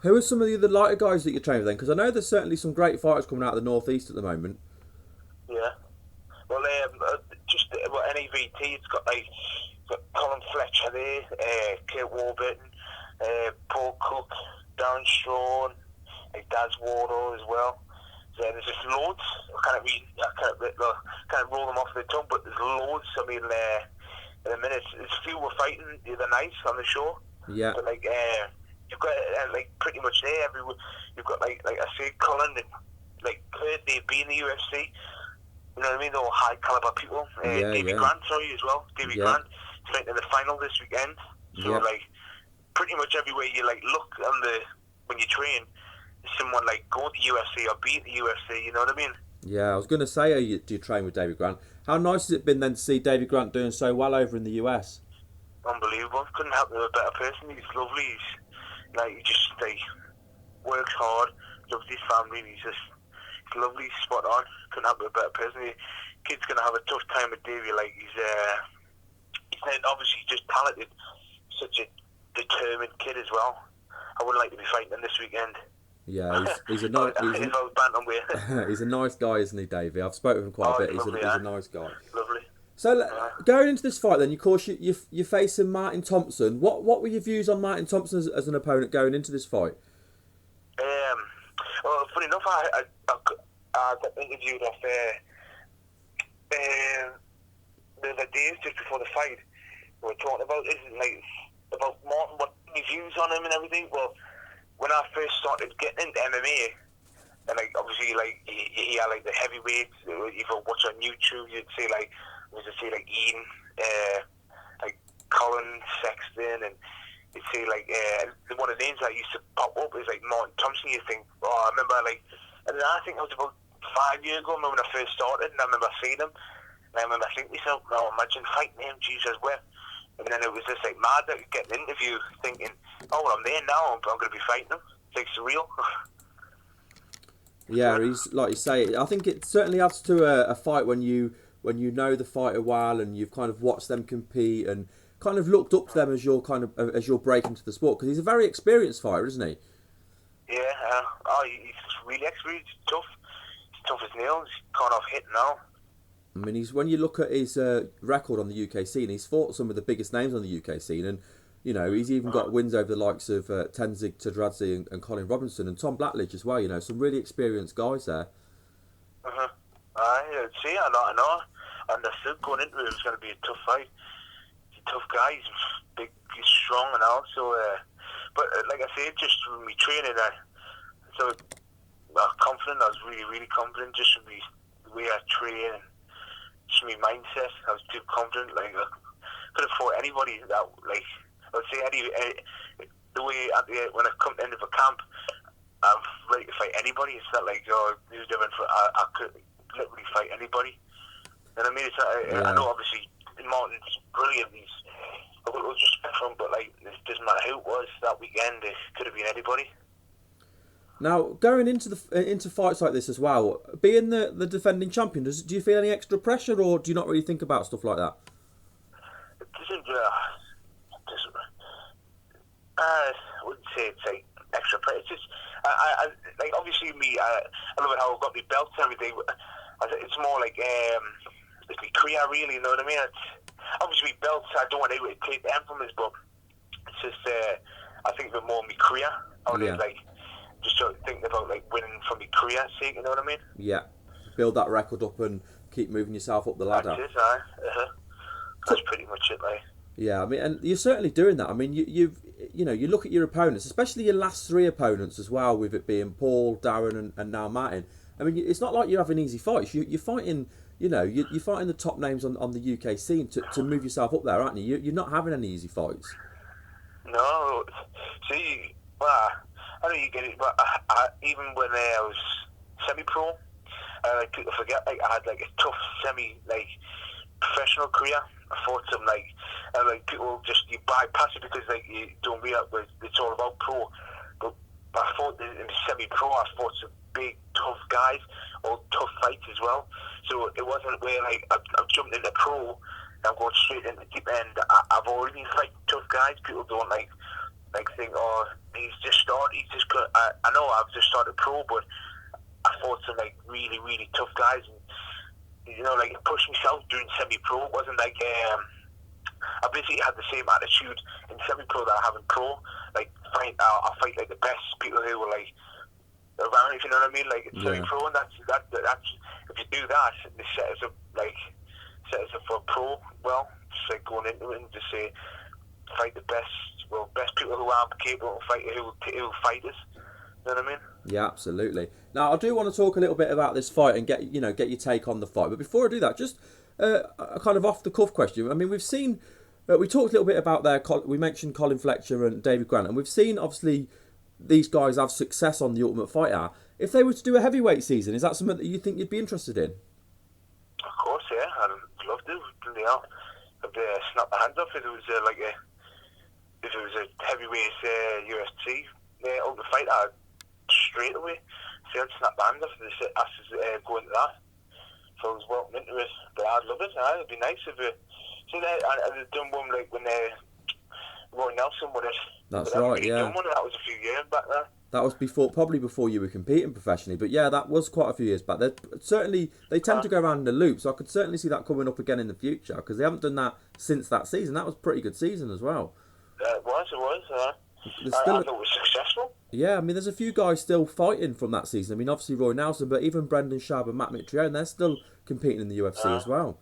Who are some of the other lighter guys that you train with then? Because I know there's certainly some great fighters coming out of the northeast at the moment. Yeah. Well, NEVT, it's got Colin Fletcher there, Kurt Warburton, Paul Cook, Darren Strawn, like Daz Wardo as well. So there's just loads. I can't roll them off the tongue, but there's loads. I mean, in a minute, there's a few we're fighting the other night on the show. Yeah. But like, you've got like pretty much there everywhere. You've got like I say, Colin and like Kurt, they've been in the UFC. You know what I mean? They're all high caliber people. Davey Grant, sorry, as well. Davey Grant is fighting in the final this weekend. So like, pretty much everywhere you like look when you train, someone like go to UFC or beat the UFC. You know what I mean? Yeah, I was going to say, do you train with Davey Grant? How nice has it been then to see Davey Grant doing so well over in the US? Unbelievable. Couldn't help with a better person. He's lovely. He's like, he just works hard, loves his family. He's lovely, spot on. Couldn't help with a better person. Kid's gonna have a tough time with Davey. Like he's obviously just talented. Such a determined kid as well. I would like to be fighting him this weekend. Yeah, he's a nice. He's a nice guy, isn't he, Davey? I've spoken with him quite a bit. He's a nice guy. Lovely. So going into this fight, then, of course, you're facing Martin Thompson. What were your views on Martin Thompson as an opponent going into this fight? Well, funny enough, I got interviewed off the other days just before the fight. We were talking about this, like about Martin, what his views on him and everything. Well, when I first started getting into MMA, and like obviously like you hear like the heavyweights, if you watch on YouTube, you'd see like Ian, like Colin Sexton, and you'd see like one of the names that used to pop up is like Martin Thompson. You think, oh, I remember like, and I think it was about 5 years ago. I remember when I first started, and I remember seeing him, and I remember thinking to myself, oh, imagine fighting him, Jesus, where. And then it was just like mad that you get an interview thinking, oh, well, I'm there now, I'm going to be fighting him. It's like surreal. Yeah, he's like you say. I think it certainly adds to a fight when you know the fighter well and you've kind of watched them compete and kind of looked up to them as you're breaking into the sport, because he's a very experienced fighter, isn't he? Yeah, he's really experienced. He's tough. He's tough as nails. He's gone off hitting now. I mean, when you look at his record on the UK scene, he's fought some of the biggest names on the UK scene, and you know he's even got wins over the likes of Tenzing Tedradze and Colin Robinson and Tom Blackledge as well. You know, some really experienced guys there. I know. And I still going into it, it was going to be a tough fight. He's a tough guy. He's big, he's strong, and also. But like I said, just with me training, so confident. I was really, really confident. Just with the way I train, just my mindset. I was too confident. Like I could have fought anybody. That I would say the way when I come to the end of a camp, I'm ready to fight anybody. It's not like who's different. I could literally fight anybody. And I mean, I know obviously Martin's brilliant. I've got loads of respect for him, but like it doesn't matter who it was that weekend. It could have been anybody. Now, going into fights like this as well, being the defending champion, do you feel any extra pressure, or do you not really think about stuff like that? It doesn't. I wouldn't say it's like extra pressure. It's just, I like obviously me. I love it how I've got my belts every day. It's more like it's my career, really. You know what I mean? It's obviously belts. I don't want anyone to take them from us, but it's just I think of it more my career. I would like just sort of thinking about like winning for my career's sake. You know what I mean? Yeah. Build that record up and keep moving yourself up the ladder. That's it. That's pretty much it, like. Yeah, I mean, and you're certainly doing that. I mean, you look at your opponents, especially your last three opponents as well, with it being Paul, Darren, and now Martin. I mean, it's not like you're having easy fights. You're fighting, you're fighting the top names on the UK scene to move yourself up there, aren't you? You're not having any easy fights. No, see, well, I know you get it, but even when I was semi-pro, like people forget, like I had like a tough professional career. I fought some like people just you bypass it because like you don't realize it's all about pro. But I fought in semi-pro. I fought some big tough guys, all tough fights as well. So it wasn't where like I'm jumping into pro. I'm going straight into the deep end. I've already been fighting tough guys. People don't like think, oh, he's just started. He's just got. I know I've just started pro, but I fought some like really really tough guys. And, like push myself doing semi-pro. It wasn't like I basically had the same attitude in semi-pro that I have in pro. Like I'll fight like the best people who were like around, if you know what I mean. Like in semi-pro, and that's if you do that, they set us up for pro. Well, just like going into it and just say fight the best people who are capable of fighting who fight us. You know what I mean? Yeah, absolutely. Now, I do want to talk a little bit about this fight and get your take on the fight. But before I do that, just a kind of off the cuff question. I mean, we've seen, we talked a little bit about we mentioned Colin Fletcher and David Grant, and we've seen obviously these guys have success on the Ultimate Fighter. If they were to do a heavyweight season, is that something that you think you'd be interested in? Of course, yeah. I'd love to. I'd snap my hands off if it was a heavyweight UFC Ultimate Fighter. Straight away, so I'd snap my hands off if they asked us to go into that. So I was welcome into it, but I'd love it. It'd be nice if I'd done one like when Roy Nelson won it. That's right, yeah. Done one, that was a few years back there. That was probably before you were competing professionally, but yeah, that was quite a few years back. They tend to go around in the loop, so I could certainly see that coming up again in the future because they haven't done that since that season. That was a pretty good season as well. It was. I thought it was successful. Yeah, I mean, there's a few guys still fighting from that season. I mean, obviously Roy Nelson, but even Brendan Schaub and Matt Mitrione, they're still competing in the UFC as well.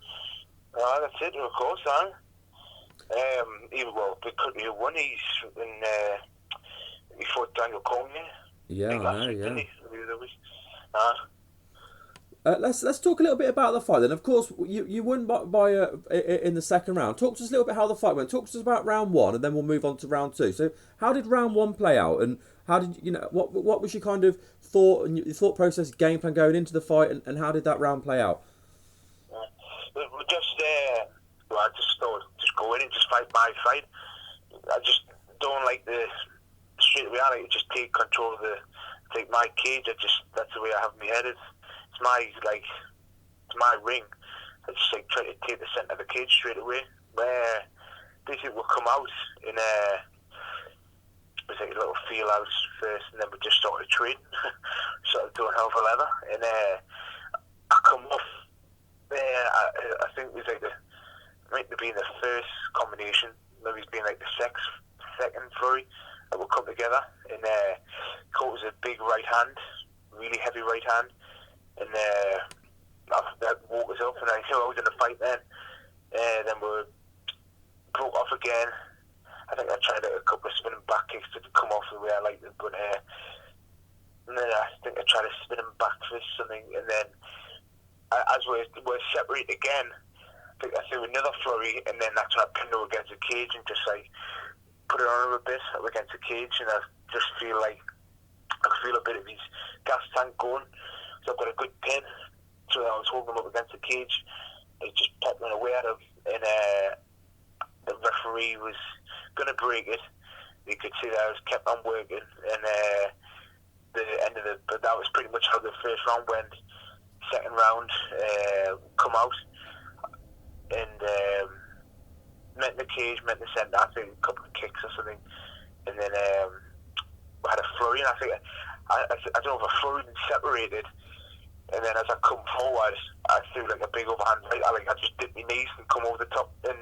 That's it, of course, even the country who won, he fought Daniel Cormier. Yeah, I know, yeah. Let's talk a little bit about the fight then. Of course, you won by in the second round. Talk to us a little bit how the fight went. Talk to us about round one, and then we'll move on to round two. So, how did round one play out, and how did what was your kind of thought and your thought process, game plan going into the fight, and how did that round play out? I just thought go in and just fight my fight. I just don't like the straight away. I like to just take control of take my cage. That's the way I have my head. It's my ring. I just try to take the centre of the cage straight away. Where basically we'll come out in a little feel out first, and then we just sort of train, sort of doing hell for leather. And I come off I think it was like might have been the first combination. Maybe it's been like the second flurry that would come together. And caught was a big right hand, really heavy right hand, and that woke us up. And I knew I was in a fight then. Then we broke off again. I think I tried a couple of spinning back kicks to come off the way I liked it, but and then I think I tried a spinning back fist something, and then as we're separated again, I think I threw another flurry, and then that's when I pinned him against the cage and just like put it on him a bit up against the cage, and I just feel like I could feel a bit of his gas tank going, so I've got a good pin, so I was holding him up against the cage. It just popped me away at him, and the referee was going to break it. You could see that I was kept on working, and the end of but that was pretty much how the first round went. Second round, come out, and met in the cage, met in the centre, I think a couple of kicks or something, and then we had a flurry, and I think, I don't know if I flurried and separated, and then as I come forward, I threw like a big overhand right, I just dipped my knees and come over the top, and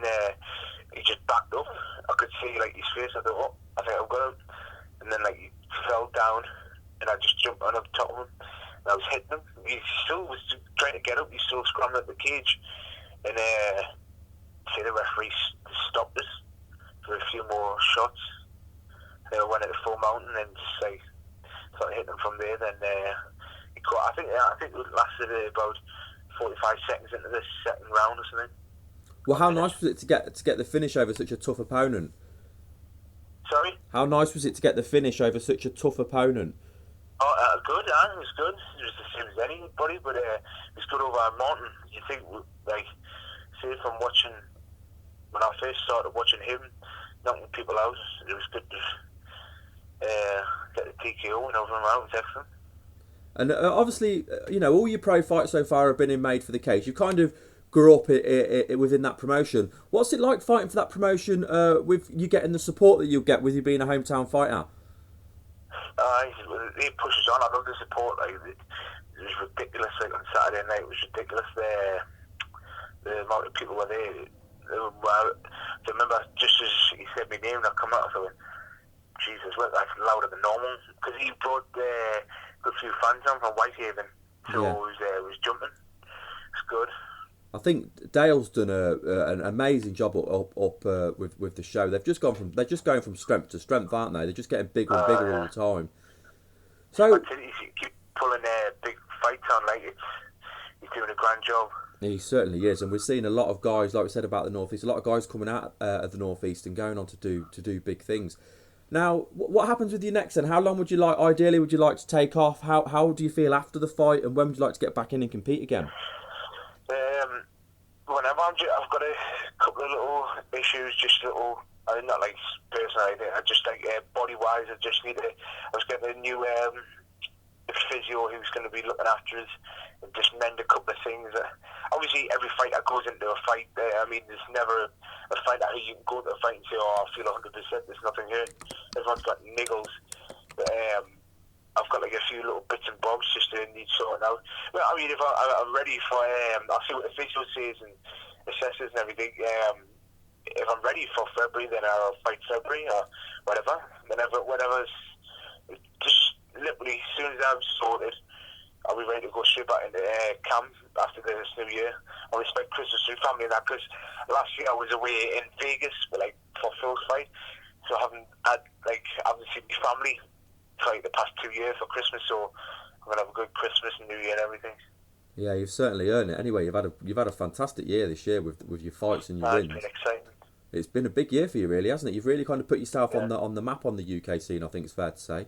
he just backed up. I could see like his face. I thought, oh, I think I've got him. And then like he fell down, and I just jumped on top of him. And I was hitting him. He still was trying to get up. He still scrambling at the cage. And the referee stopped us for a few more shots. And I went at the full mount, and then just like started hitting him from there. Then he caught. I think it lasted about 45 seconds into the second round or something. Well, how nice was it to get the finish over such a tough opponent? Sorry? How nice was it to get the finish over such a tough opponent? Oh, good, it was good. It was the same as anybody, but it was good over Martin. You think, like, say from watching, when I first started watching him, knocking people out, it was good to get the TKO and over him out. It was excellent. And obviously, all your pro fights so far have been made for the cage. You've kind of grew up within that promotion. What's it like fighting for that promotion with you getting the support that you'll get with you being a hometown fighter? It pushes on. I love the support. Like, it was ridiculous. Like on Saturday night, it was ridiculous. The amount of people were there. I remember just as he said my name, I come out. I went, Jesus, well, that's louder than normal. Because he brought a good few fans on from Whitehaven, so it was jumping. It's good. I think Dale's done an amazing job up with the show. They're just going from strength to strength, aren't they? They're just getting bigger and bigger all the time. So you keep pulling big fights on, like he's doing a grand job. He certainly is, and we're seeing a lot of guys, like we said about the Northeast, a lot of guys coming out of the Northeast and going on to do big things. Now, what happens with you next then? How long would you like to take off? How do you feel after the fight, and when would you like to get back in and compete again? Whenever I've got a couple of little issues, just little, not like personal, I just like body-wise, I was getting a new physio who's going to be looking after us and just mend a couple of things. Obviously, every fight that goes into a fight, there's never a fight that you can go to a fight and say, oh, I feel 100%, there's nothing here. Everyone's got niggles. But, I've got like a few little bits and bobs just to need sorting out. Well, if I'm ready for, I'll see what the physio says and assesses and everything. If I'm ready for February, then I'll fight February or whatever. Whenever's just literally as soon as I'm sorted, I'll be ready to go straight back into camp after this new year. I'll spend Christmas with family and that, because last year I was away in Vegas for Phil's fight, so I haven't seen my family for the past 2 years for Christmas, so I'm gonna have a good Christmas and New Year and everything. Yeah, you've certainly earned it. Anyway, you've had a fantastic year this year with your fights and your wins. It's been exciting. It's been a big year for you, really, hasn't it? You've really kind of put yourself on the map on the UK scene, I think it's fair to say.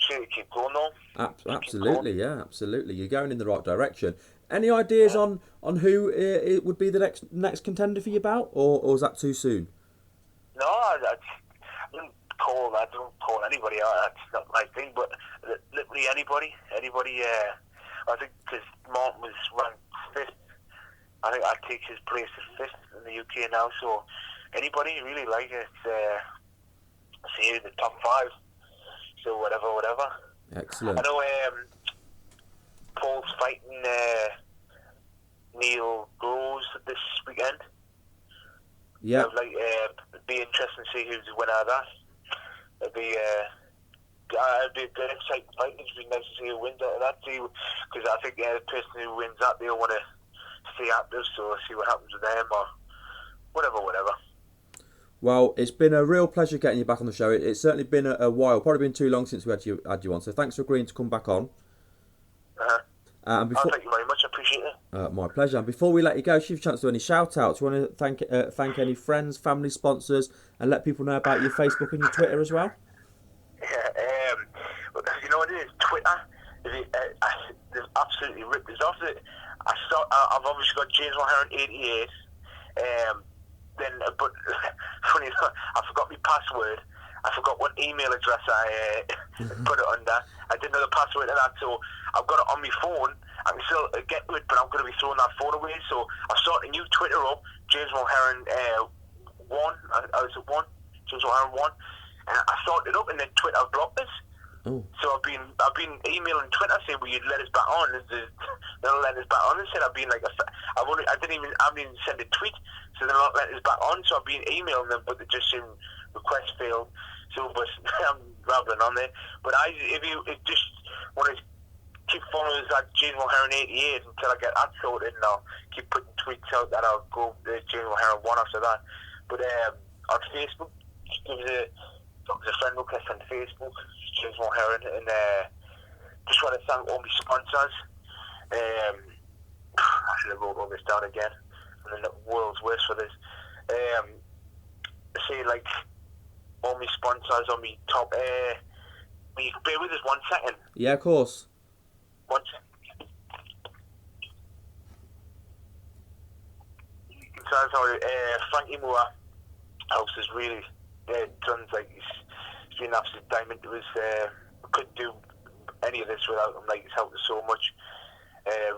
Sure, keep going though. Absolutely, yeah, absolutely. You're going in the right direction. Any ideas on who it would be the next contender for your bout, or is that too soon? No, I don't call anybody out. That's not my thing, but literally anybody. I think because Martin was ranked 5th, I think I'd take his place as 5th in the UK now. So anybody really like it. See the top 5. So whatever. Excellent. I know Paul's fighting Neil Rose this weekend. Yeah. It'd be interesting to see who's the winner of that. It'd be a good exciting fight. It'd be nice to see who wins out of that, because I think the person who wins that, they'll want to stay active, so see what happens with them, or whatever. Well, it's been a real pleasure getting you back on the show. It's certainly been a while, probably been too long since we had you on, so thanks for agreeing to come back on. Thank you very much, I appreciate it. My pleasure. And before we let you go, if you have a chance to do any shout-outs, you want to thank any friends, family, sponsors, and let people know about your Facebook and your Twitter as well? Yeah, you know what it is? Twitter, they've absolutely ripped us off. I've obviously got James Mulheron 88, but funny enough, I forgot my password. I forgot what email address I put it under. I didn't know the password to that, so I've got it on my phone. I can still get to it, but I'm going to be throwing that phone away. So I started a new Twitter up, James Mulheron 1. James Mulheron 1. And I started it up, and then Twitter blocked us. Oh. So I've been emailing Twitter saying, "Will you let us back on?" They're not letting us back on. They said I haven't even sent a tweet, so they're not letting us back on. So I've been emailing them, but they just saying request failed. So but I'm rambling on there. But if you just want to keep following us at James Mulheron 88 until I get that sorted, and I'll keep putting tweets out that I'll go James Mulheron 1 after that. But on Facebook, give us a friend request on Facebook, James Mulheron, and just want to thank all my sponsors. I should have wrote all this down again. I'm in the world's worst for this. Say like all my sponsors on my top. Will you bear with us 1 second? Yeah, of course. 1 second. Sorry, Frankie Moore House is really done, like he's been an absolute diamond to us. We couldn't do any of this without him. Like, he's helped us so much.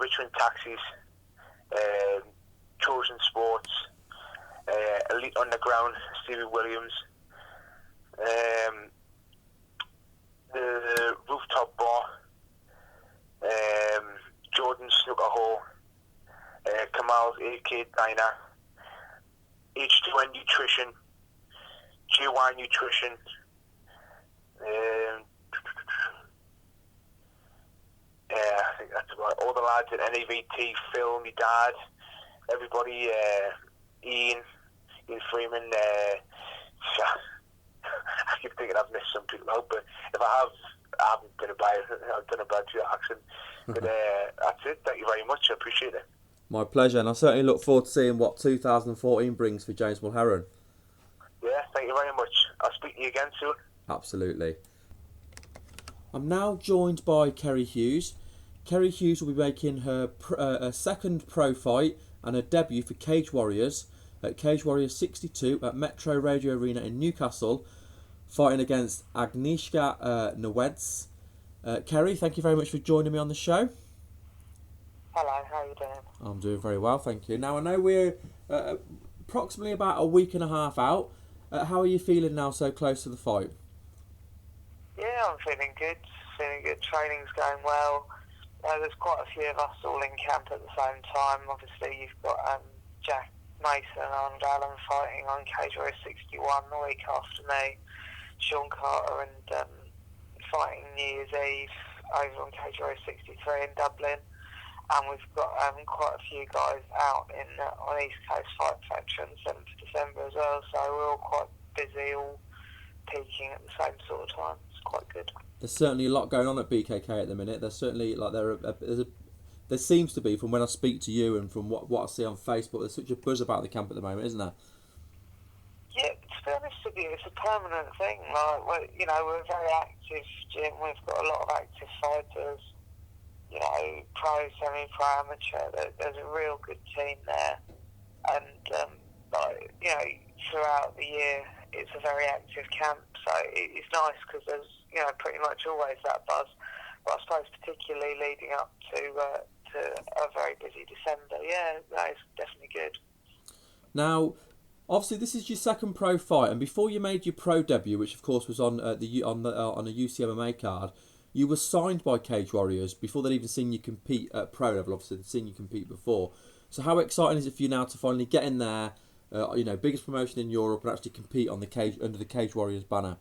Richmond Taxis, Trojan Sports, Elite Underground, Stevie Williams, the Rooftop Bar, Jordan Snooker Hall, Kamal's AK Diner, H2N Nutrition, GY Nutrition, I think that's about all the lads at NAVT, Phil, my dad, everybody, Ian Freeman. I keep thinking I've missed some people out, but if I haven't been I've done a bad accent. But that's it. Thank you very much. I appreciate it. My pleasure, and I certainly look forward to seeing what 2014 brings for James Mulheron. Yeah, thank you very much. I'll speak to you again soon. Absolutely. I'm now joined by Kerry Hughes. Kerry Hughes will be making her second pro fight and her debut for Cage Warriors at Cage Warriors 62 at Metro Radio Arena in Newcastle, fighting against Agnieszka Nwedz. Kerry, thank you very much for joining me on the show. Hello, how are you doing? I'm doing very well, thank you. Now, I know we're approximately about a week and a half out. How are you feeling now so close to the fight? Yeah, I'm feeling good. Training's going well. There's quite a few of us all in camp at the same time. Obviously, you've got Jack Mason and Alan fighting on Cage Warriors 61 the week after me. Sean Carter and fighting New Year's Eve over on Cage Warriors 63 in Dublin. And we've got quite a few guys out on East Coast Fight Factory on the 7th of December as well. So we're all quite busy, all peaking at the same sort of time. It's quite good. There's certainly a lot going on at BKK at the minute. There's certainly there seems to be, from when I speak to you and from what I see on Facebook, there's such a buzz about the camp at the moment, isn't there? Yeah, to be honest with you, it's a permanent thing. Like, we're a very active gym. We've got a lot of active fighters. Pro, semi-pro, amateur. There's a real good team there, and throughout the year, it's a very active camp. So it's nice because there's pretty much always that buzz. But I suppose particularly leading up to a very busy December. Yeah, that is definitely good. Now, obviously, this is your second pro fight, and before you made your pro debut, which of course was on a UCMMA card, you were signed by Cage Warriors before they'd even seen you compete at pro level. Obviously, they'd seen you compete before. So how exciting is it for you now to finally get in there, biggest promotion in Europe, and actually compete on the cage under the Cage Warriors banner?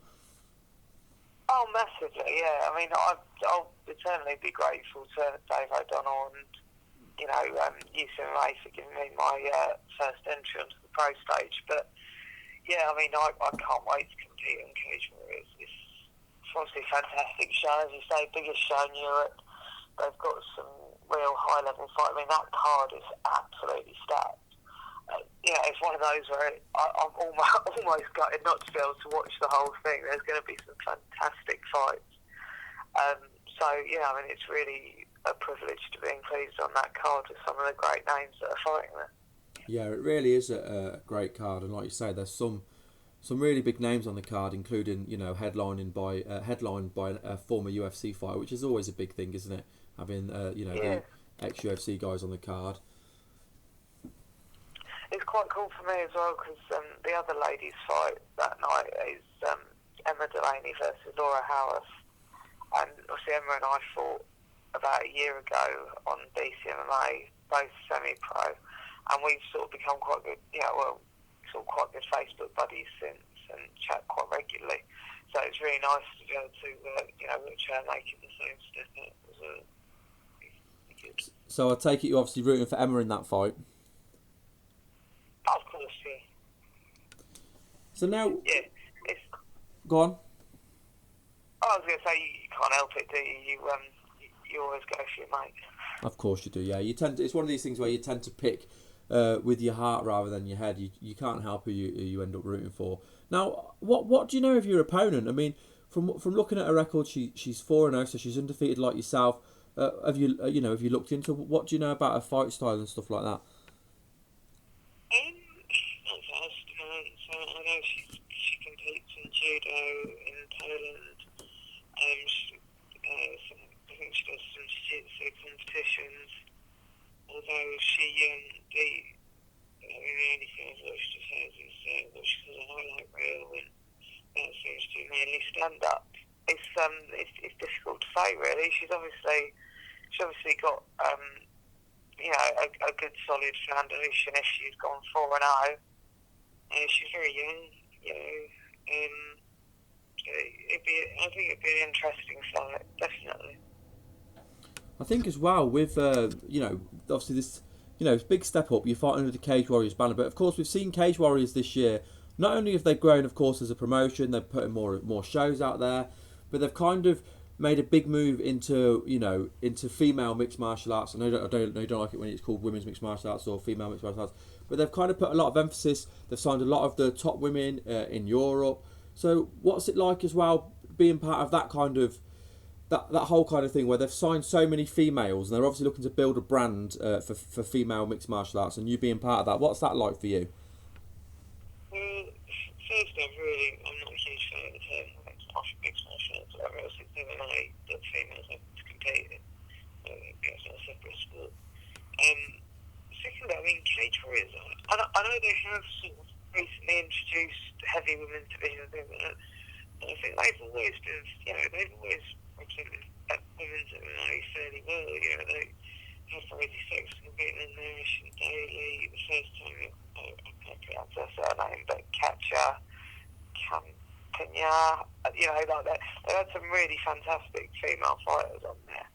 Oh, massively, yeah. I mean, I'll eternally be grateful to Dave O'Donnell and, UCMMA for giving me my first entry onto the pro stage. But, yeah, I mean, I can't wait to compete on Cage Warriors. It's obviously a fantastic show, as you say, biggest show in Europe. They've got some real high-level fight. I mean, that card is absolutely stacked. It's one of those where I'm almost gutted not to be able to watch the whole thing. There's going to be some fantastic fights. It's really a privilege to be included on that card with some of the great names that are fighting there. Yeah, it really is a great card, and like you say, there's some really big names on the card, including headlined by a former UFC fighter, which is always a big thing, isn't it? Having the ex-UFC guys on the card. It's quite cool for me as well because the other ladies' fight that night is Emma Delaney versus Laura Howarth, and obviously Emma and I fought about a year ago on UCMMA, both semi-pro, and we've sort of become quite good, quite good Facebook buddies since and chat quite regularly. So it's really nice to be able to, watch her making the same step up as well. So I take it you're obviously rooting for Emma in that fight. Of course, yeah. So now, go on. I was going to say you can't help it, do you? You always go for your mate. Of course you do. Yeah, it's one of these things where you tend to pick with your heart rather than your head. You can't help who you end up rooting for. Now, what do you know of your opponent? I mean, from looking at her record, she's 4-0, so she's undefeated like yourself. Have you looked into what do you know about her fight style and stuff like that? Not fast. So I know she competes in judo in Poland. I think she does some jiu-jitsu competitions. Although the only thing I've watched of hers is what she calls a highlight reel, and that seems to be mainly stand-up. It's difficult to say, really. She's obviously got a good solid foundation if she's gone 4-0. She's very young, I think it'd be an interesting fight, definitely. I think as well with obviously this big step up. You're fighting under the Cage Warriors banner, but of course we've seen Cage Warriors this year. Not only have they grown, of course, as a promotion, they're putting more shows out there, but they've kind of made a big move into female mixed martial arts. I know you don't like it when it's called women's mixed martial arts or female mixed martial arts, but they've kind of put a lot of emphasis. They've signed a lot of the top women in Europe. So what's it like as well being part of that kind of that whole kind of thing where they've signed so many females and they're obviously looking to build a brand for female mixed martial arts, and you being part of that? What's that like for you? First off, I'm not a huge fan of the term mixed martial arts. I really think MMA that females have to compete in. It's not a separate sport. Secondly, I mean, Cage Warriors, I know they have sort of recently introduced heavy women's divisions, but I think they've always been, represented women's MMA fairly well. They have Rosie Sexton competing in there, Ashley Daly, the first time I can't pronounce her surname, but Katja Campagna, like that. They've had some really fantastic female fighters on there.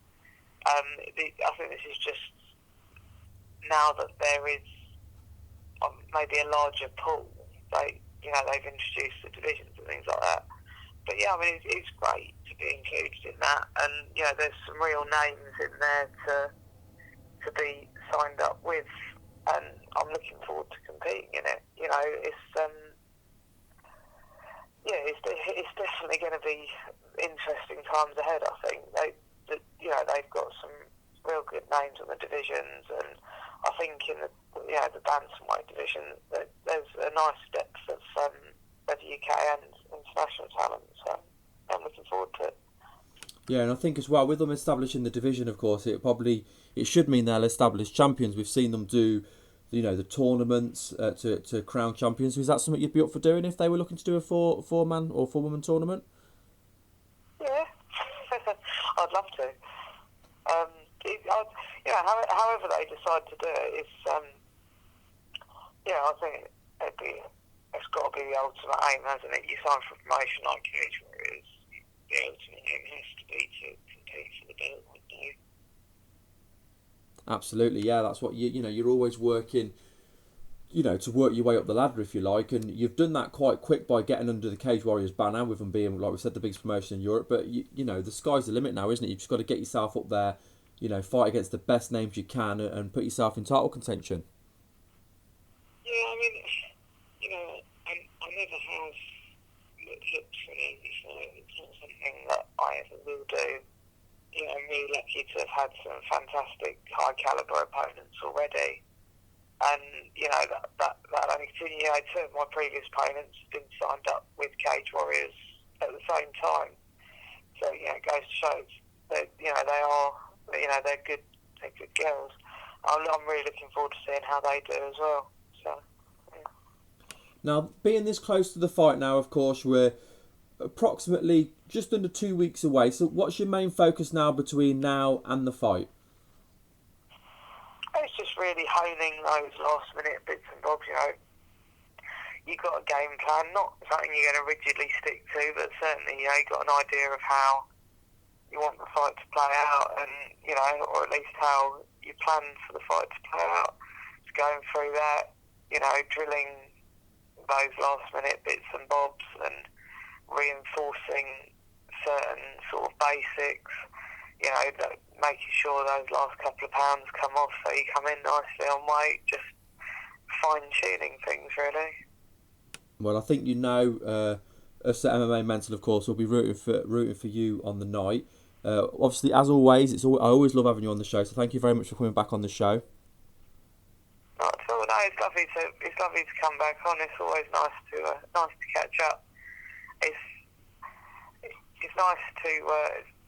I think this is just now that there is maybe a larger pool. They've introduced the divisions and things like that. But yeah, I mean, it's great to be included in that, and there's some real names in there to be signed up with, and I'm looking forward to competing in it. It's definitely going to be interesting times ahead. I think they've got some real good names on the divisions, and I think in the bantamweight division that there's a nice depth of UK and international talent. So I'm looking forward to it. Yeah, and I think as well with them establishing the division, of course, it should mean they'll establish champions. We've seen them do, the tournaments to crown champions. Is that something you'd be up for doing if they were looking to do a four-man or four-woman tournament? Yeah, I'd love to. However they decide to do it, I think it's got to be the ultimate aim, hasn't it? You sign for a promotion like Cage Warriors, the ultimate aim has to be to compete for the belt, wouldn't you? Absolutely, yeah. That's what you're always working, to work your way up the ladder, if you like, and you've done that quite quick by getting under the Cage Warriors banner, with them being, like we said, the biggest promotion in Europe. But the sky's the limit now, isn't it? You've just got to get yourself up there, fight against the best names you can, and put yourself in title contention. Yeah, I mean, I never have looked for an easy fight. It's not something that I ever will do. I'm really lucky to have had some fantastic high caliber opponents already. And, that only continue. Two of my previous opponents have been signed up with Cage Warriors at the same time. So, it goes to show that, they're good girls. I'm really looking forward to seeing how they do as well. So, yeah. Now, being this close to the fight now, of course, we're approximately just under 2 weeks away. So what's your main focus now between now and the fight? It's just really honing those last minute bits and bobs, You've got a game plan, not something you're going to rigidly stick to, but certainly, you've got an idea of how you want the fight to play out, and, or at least how you plan for the fight to play out. It's going through that, drilling those last minute bits and bobs and reinforcing certain sort of basics, making sure those last couple of pounds come off so you come in nicely on weight, just fine-tuning things, really. Well, I think us at MMA Mental, of course, will be rooting for you on the night. Obviously, as always, I always love having you on the show, so thank you very much for coming back on the show. Not at all. No, it's lovely to come back on. It's always nice to catch up. It's nice to.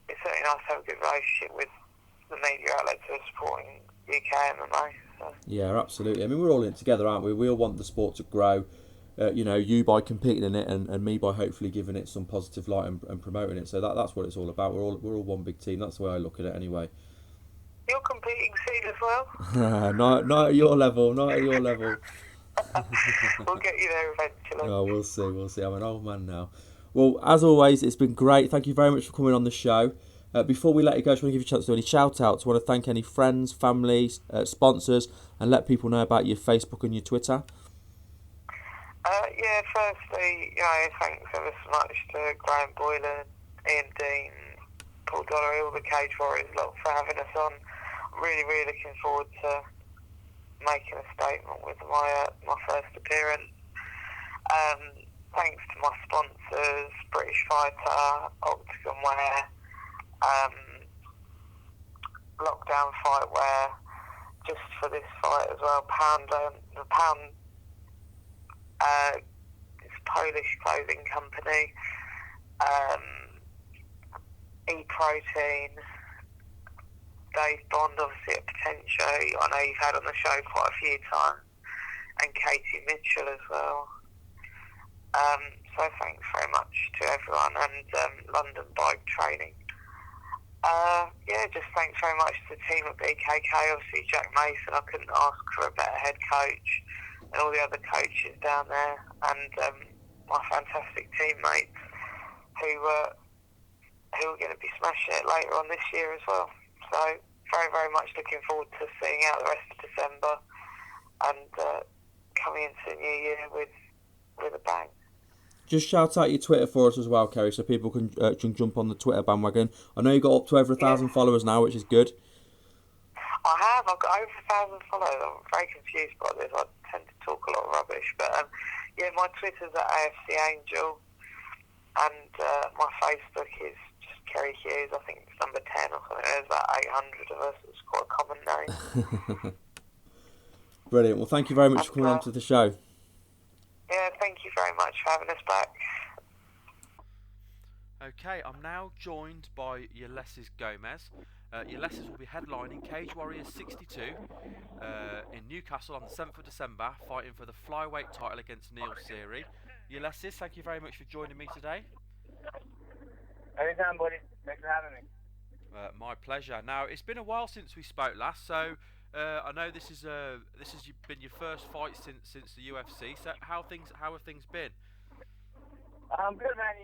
It's certainly nice to have a good relationship with the media outlets who are supporting UK MMA. So. Yeah, absolutely. I mean, we're all in it together, aren't we? We all want the sport to grow. You by competing in it, and me by hopefully giving it some positive light and promoting it. So that's what it's all about. We're all one big team. That's the way I look at it, anyway. You're competing soon as well. not at your level. Not at your level. We'll get you there eventually. Oh, we'll see. I'm an old man now. Well, as always, it's been great. Thank you very much for coming on the show. Before we let you go, I just want to give you a chance to do any shout-outs. I want to thank any friends, families, sponsors, and let people know about your Facebook and your Twitter. Firstly, thanks ever so much to Graham Boylan, Ian Dean, Paul Dollery, all the Cage Warriors lot for having us on. I'm really, really looking forward to making a statement with my first appearance. Thanks to my sponsors, British Fighter, Octagon Wear, Lockdown Fightwear, just for this fight as well. The Pound, it's a Polish clothing company. E-Protein, Dave Bond, obviously at Potentia, I know you've had on the show quite a few times, and Katie Mitchell as well. So thanks very much to everyone, and London Bike Training. Just thanks very much to the team at BKK, obviously Jack Mason, I couldn't ask for a better head coach, and all the other coaches down there, and my fantastic teammates who are going to be smashing it later on this year as well. So very, very much looking forward to seeing out the rest of December and coming into the new year with a bang. Just shout out your Twitter for us as well, Kerry, so people can jump on the Twitter bandwagon. I know you got up to over 1,000 followers now, which is good. I've got over 1,000 followers. I'm very confused by this. I tend to talk a lot of rubbish, but my Twitter's at AFC Angel, and my Facebook is just Kerry Hughes. I think it's number 10 or something. There's about 800 of us. It's quite a common name. Brilliant. Well, thank you very much for coming on to the show. Yeah, thank you very much for having us back. Okay, I'm now joined by Ulysses Gomez. Ulysses will be headlining Cage Warriors 62 in Newcastle on the 7th of December, fighting for the flyweight title against Neil Seery. Ulysses, thank you very much for joining me today. Anytime, buddy. Thanks for having me. My pleasure. Now, it's been a while since we spoke last, so I know this has been your first fight since the UFC. So how have things been? Good, man.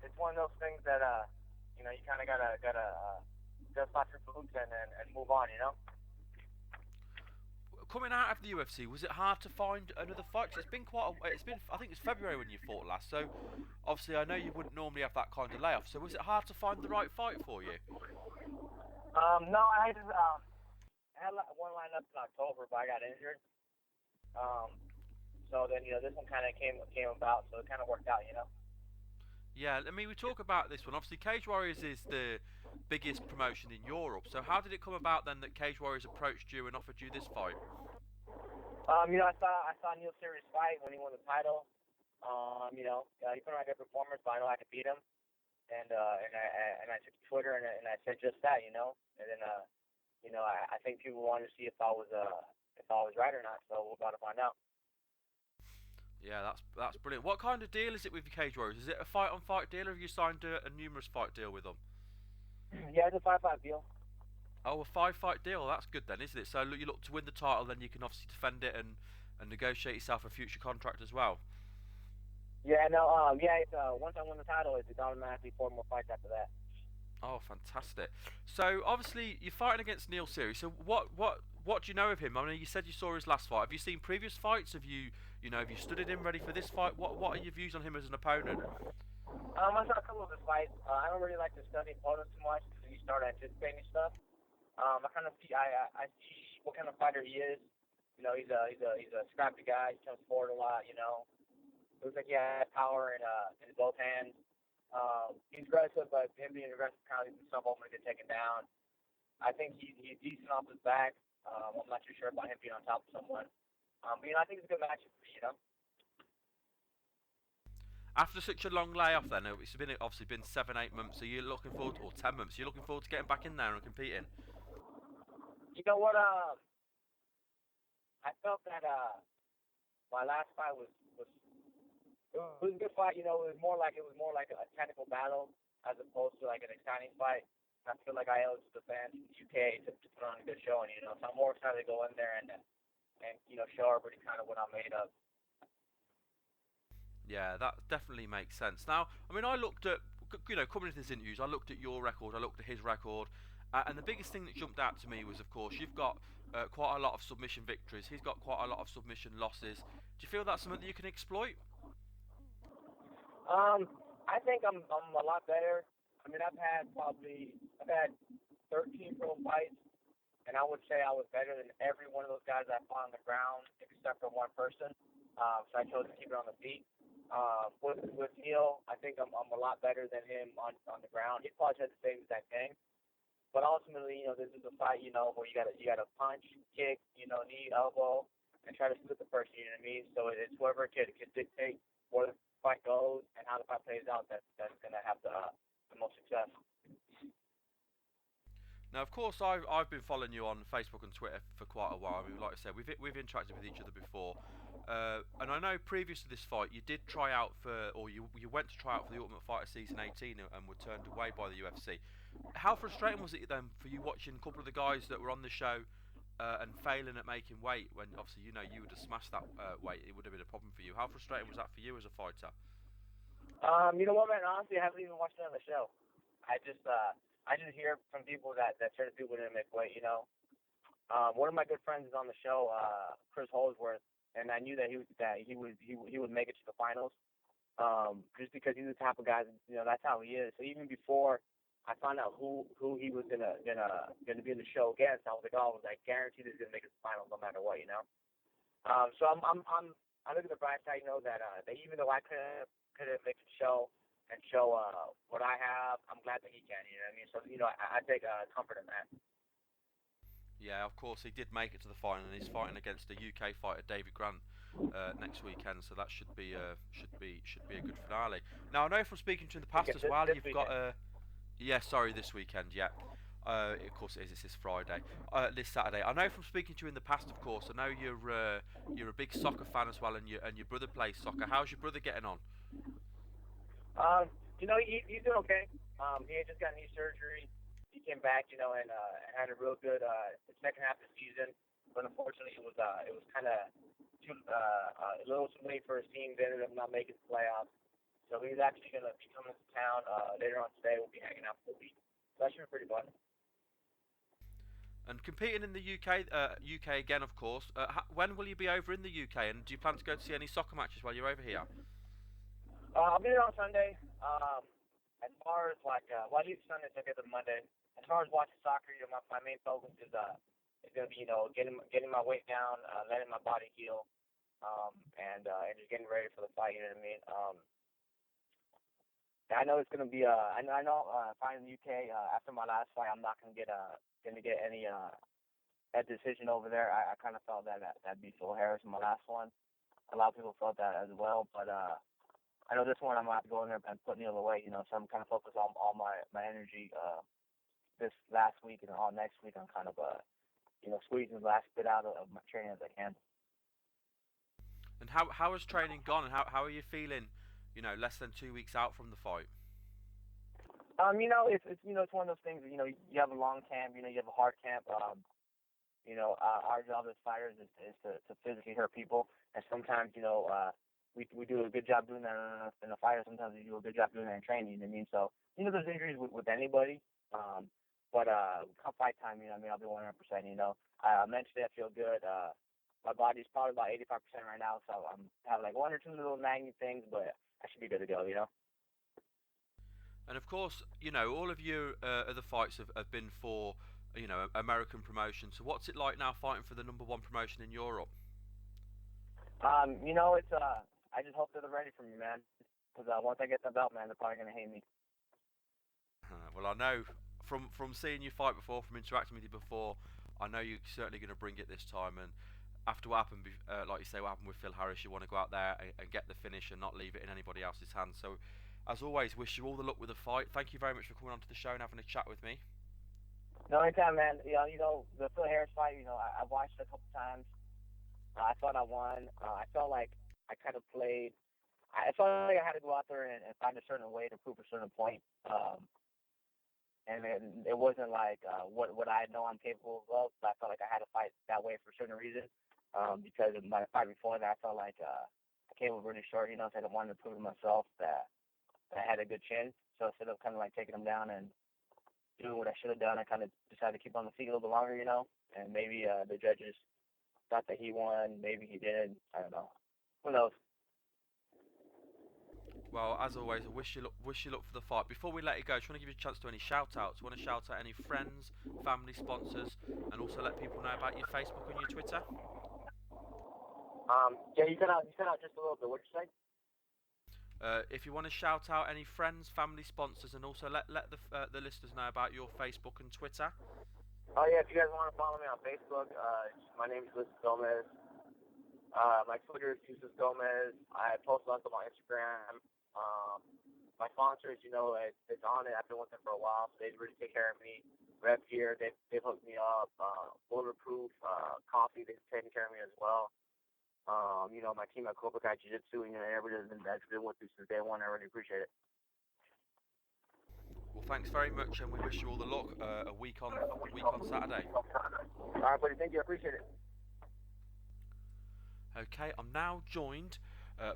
It's one of those things that you kind of gotta dust off your boots and move on. Coming out of the UFC, was it hard to find another fight? 'Cause I think it's February when you fought last. So obviously, I know you wouldn't normally have that kind of layoff. So was it hard to find the right fight for you? No, I just I had one lined up in October, but I got injured. So then this one kind of came about, so it kind of worked out. Yeah, I mean, we talk about this one. Obviously, Cage Warriors is the biggest promotion in Europe. So how did it come about then that Cage Warriors approached you and offered you this fight? I saw Neil Seery's fight when he won the title. He put on a good performance, but I know I could beat him. And I took to Twitter and I said just that, And then I think people wanted to see if I was right or not. So we're about to find out. Yeah, that's brilliant. What kind of deal is it with the Cage Warriors? Is it a fight-on-fight deal, or have you signed a numerous fight deal with them? Yeah, it's a 5-5 deal. Oh, a 5-fight deal. That's good then, isn't it? So you look to win the title, then you can obviously defend it and negotiate yourself a future contract as well. Yeah, no, it's once I win the title, it's automatically 4 more fights after that. Oh, fantastic. So obviously you're fighting against Neil Seery. So what do you know of him? I mean, you said you saw his last fight. Have you seen previous fights? Have you studied him ready for this fight? What are your views on him as an opponent? I saw a couple of his fights. I don't really like to study opponents too much because you start anticipating stuff. I see what kind of fighter he is. He's a scrappy guy. He comes forward a lot. Looks like he has power in both hands. He's aggressive, but him being aggressive kind of leaves himself open to get taken down. I think he's decent off his back. I'm not too sure about him being on top of someone. But I think it's a good matchup for me. After such a long layoff, then it's obviously been 7-8 months. So you're looking forward, or 10 months. You're looking forward to getting back in there and competing. You know what? I felt that my last fight was a good fight. It was more like a technical battle as opposed to like an exciting fight. I feel like I owe it to the fans in the UK to put on a good showing. So I'm more excited to go in there and show everybody kind of what I'm made of. Yeah, that definitely makes sense. Now, I mean, I looked at, coming into this interviews, I looked at your record, I looked at his record, and the biggest thing that jumped out to me was, of course, you've got quite a lot of submission victories. He's got quite a lot of submission losses. Do you feel that's something that you can exploit? I think I'm a lot better. I mean, I've had 13 pro fights, and I would say I was better than every one of those guys I fought on the ground except for one person. So I chose to keep it on the feet. With Neil, I think I'm a lot better than him on the ground. He probably said the same exact thing. But ultimately, this is a fight, where you gotta punch, kick, knee, elbow, and try to split the person. You know what I mean? So it's whoever can dictate where the fight goes and how the fight plays out. That's gonna have the most success. Now, of course, I've been following you on Facebook and Twitter for quite a while. I mean, like I said, we've interacted with each other before, and I know previous to this fight, you did try out you went to try out for the Ultimate Fighter Season 18 and were turned away by the UFC. How frustrating was it then for you watching a couple of the guys that were on the show and failing at making weight when obviously you would have smashed that weight? It would have been a problem for you. How frustrating was that for you as a fighter? You know what, man? Honestly, I haven't even watched it on the show. I just hear from people that certain people didn't make weight. One of my good friends is on the show, Chris Holdsworth, and I knew that he would make it to the finals, just because he's the type of guy. That's how he is. So even before I found out who he was gonna be in the show against, I was like, I guarantee he's gonna make it to the finals no matter what. So I look at the bright side, that even though I couldn't make the show and show what I have, I'm glad that he can, you know what I mean? So, I take comfort in that. Yeah, of course, he did make it to the final, and he's fighting against a UK fighter, David Grant, next weekend, so that should be a good finale. Now, I know from speaking to you in the past as well, you've got this weekend, yeah. Of course it is, it's this Friday, this Saturday. I know from speaking to you in the past, of course, I know you're a big soccer fan as well, and your brother plays soccer. How's your brother getting on? He's doing okay. He had just got knee surgery. He came back, and had a real good second half of the season. But unfortunately, it was kind of a little too late for his team. They ended up not making the playoffs. So he's actually going to be coming to town later on today. We'll be hanging out for a week. So that should be pretty fun. And competing in the UK again, of course. When will you be over in the UK? And do you plan to go to see any soccer matches while you're over here? I'll be there on Sunday. As far as I leave Sunday, so I get there Monday. As far as watching soccer, my main focus is going to be getting my weight down, letting my body heal, and just getting ready for the fight. You know what I mean? I know it's going to be. I know fighting in the UK after my last fight, I'm not going to get any that decision over there. I kind of felt that'd be Phil Harris in my last one. A lot of people felt that as well, but I know this one I'm going to have to go in there and put Neil away. So I'm kind of focused on all my energy this last week and all next week. I'm kind of squeezing the last bit out of my training as I can. And how has training gone? And how are you feeling? Less than 2 weeks out from the fight. It's one of those things. You have a long camp. You have a hard camp. Our job as fighters is to physically hurt people, and sometimes we do a good job doing that in a fight. Sometimes we do a good job doing that in training. You know what I mean? So there's injuries with anybody. But come fight time, I'll be 100%. Mentally I feel good. My body's probably about 85% right now, so I'm have like one or two little nagging things, but I should be good to go. And of course, all of your other fights have been for, American promotion. So what's it like now fighting for the #1 promotion in Europe? It's I just hope they're ready for me, man. Because once I get the belt, man, they're probably gonna hate me. Well, I know from seeing you fight before, from interacting with you before, I know you're certainly going to bring it this time. And after what happened, like you say, what happened with Phil Harris, you want to go out there and get the finish and not leave it in anybody else's hands. So, as always, wish you all the luck with the fight. Thank you very much for coming onto the show and having a chat with me. No, anytime, man. The Phil Harris fight, I've watched it a couple times. I thought I won. I felt like I kind of played. I felt like I had to go out there and find a certain way to prove a certain point. And it wasn't like what I know I'm capable of, but I felt like I had to fight that way for a certain reason. Because of my fight before that, I felt like I came up really short, so I wanted to prove to myself that I had a good chin. So instead of kind of like taking them down and doing what I should have done, I kind of decided to keep on the feet a little bit longer, and maybe the judges thought that he won, maybe he did. I don't know. Who knows? Well, as always, I wish you luck for the fight. Before we let you go, I just want to give you a chance to any shout-outs. Want to shout out any friends, family, sponsors, and also let people know about your Facebook and your Twitter? Yeah, you sent out just a little bit. What'd you say? If you want to shout out any friends, family, sponsors, and also let the listeners know about your Facebook and Twitter. Oh yeah, if you guys want to follow me on Facebook, my name is Ulysses Gomez. My Twitter is Ulysses Gomez. I post lots on Instagram. My sponsors, it's on it. I've been with them for a while, so they really take care of me. Rep here, they've hooked me up. Bulletproof coffee, they've taken care of me as well. My team at Cobra Kai Jiu-Jitsu, everybody that's been with me since day one. I really appreciate it. Well, thanks very much, and we wish you all the luck. A week on Saturday. All right, buddy. Thank you. I appreciate it. Okay, I'm now joined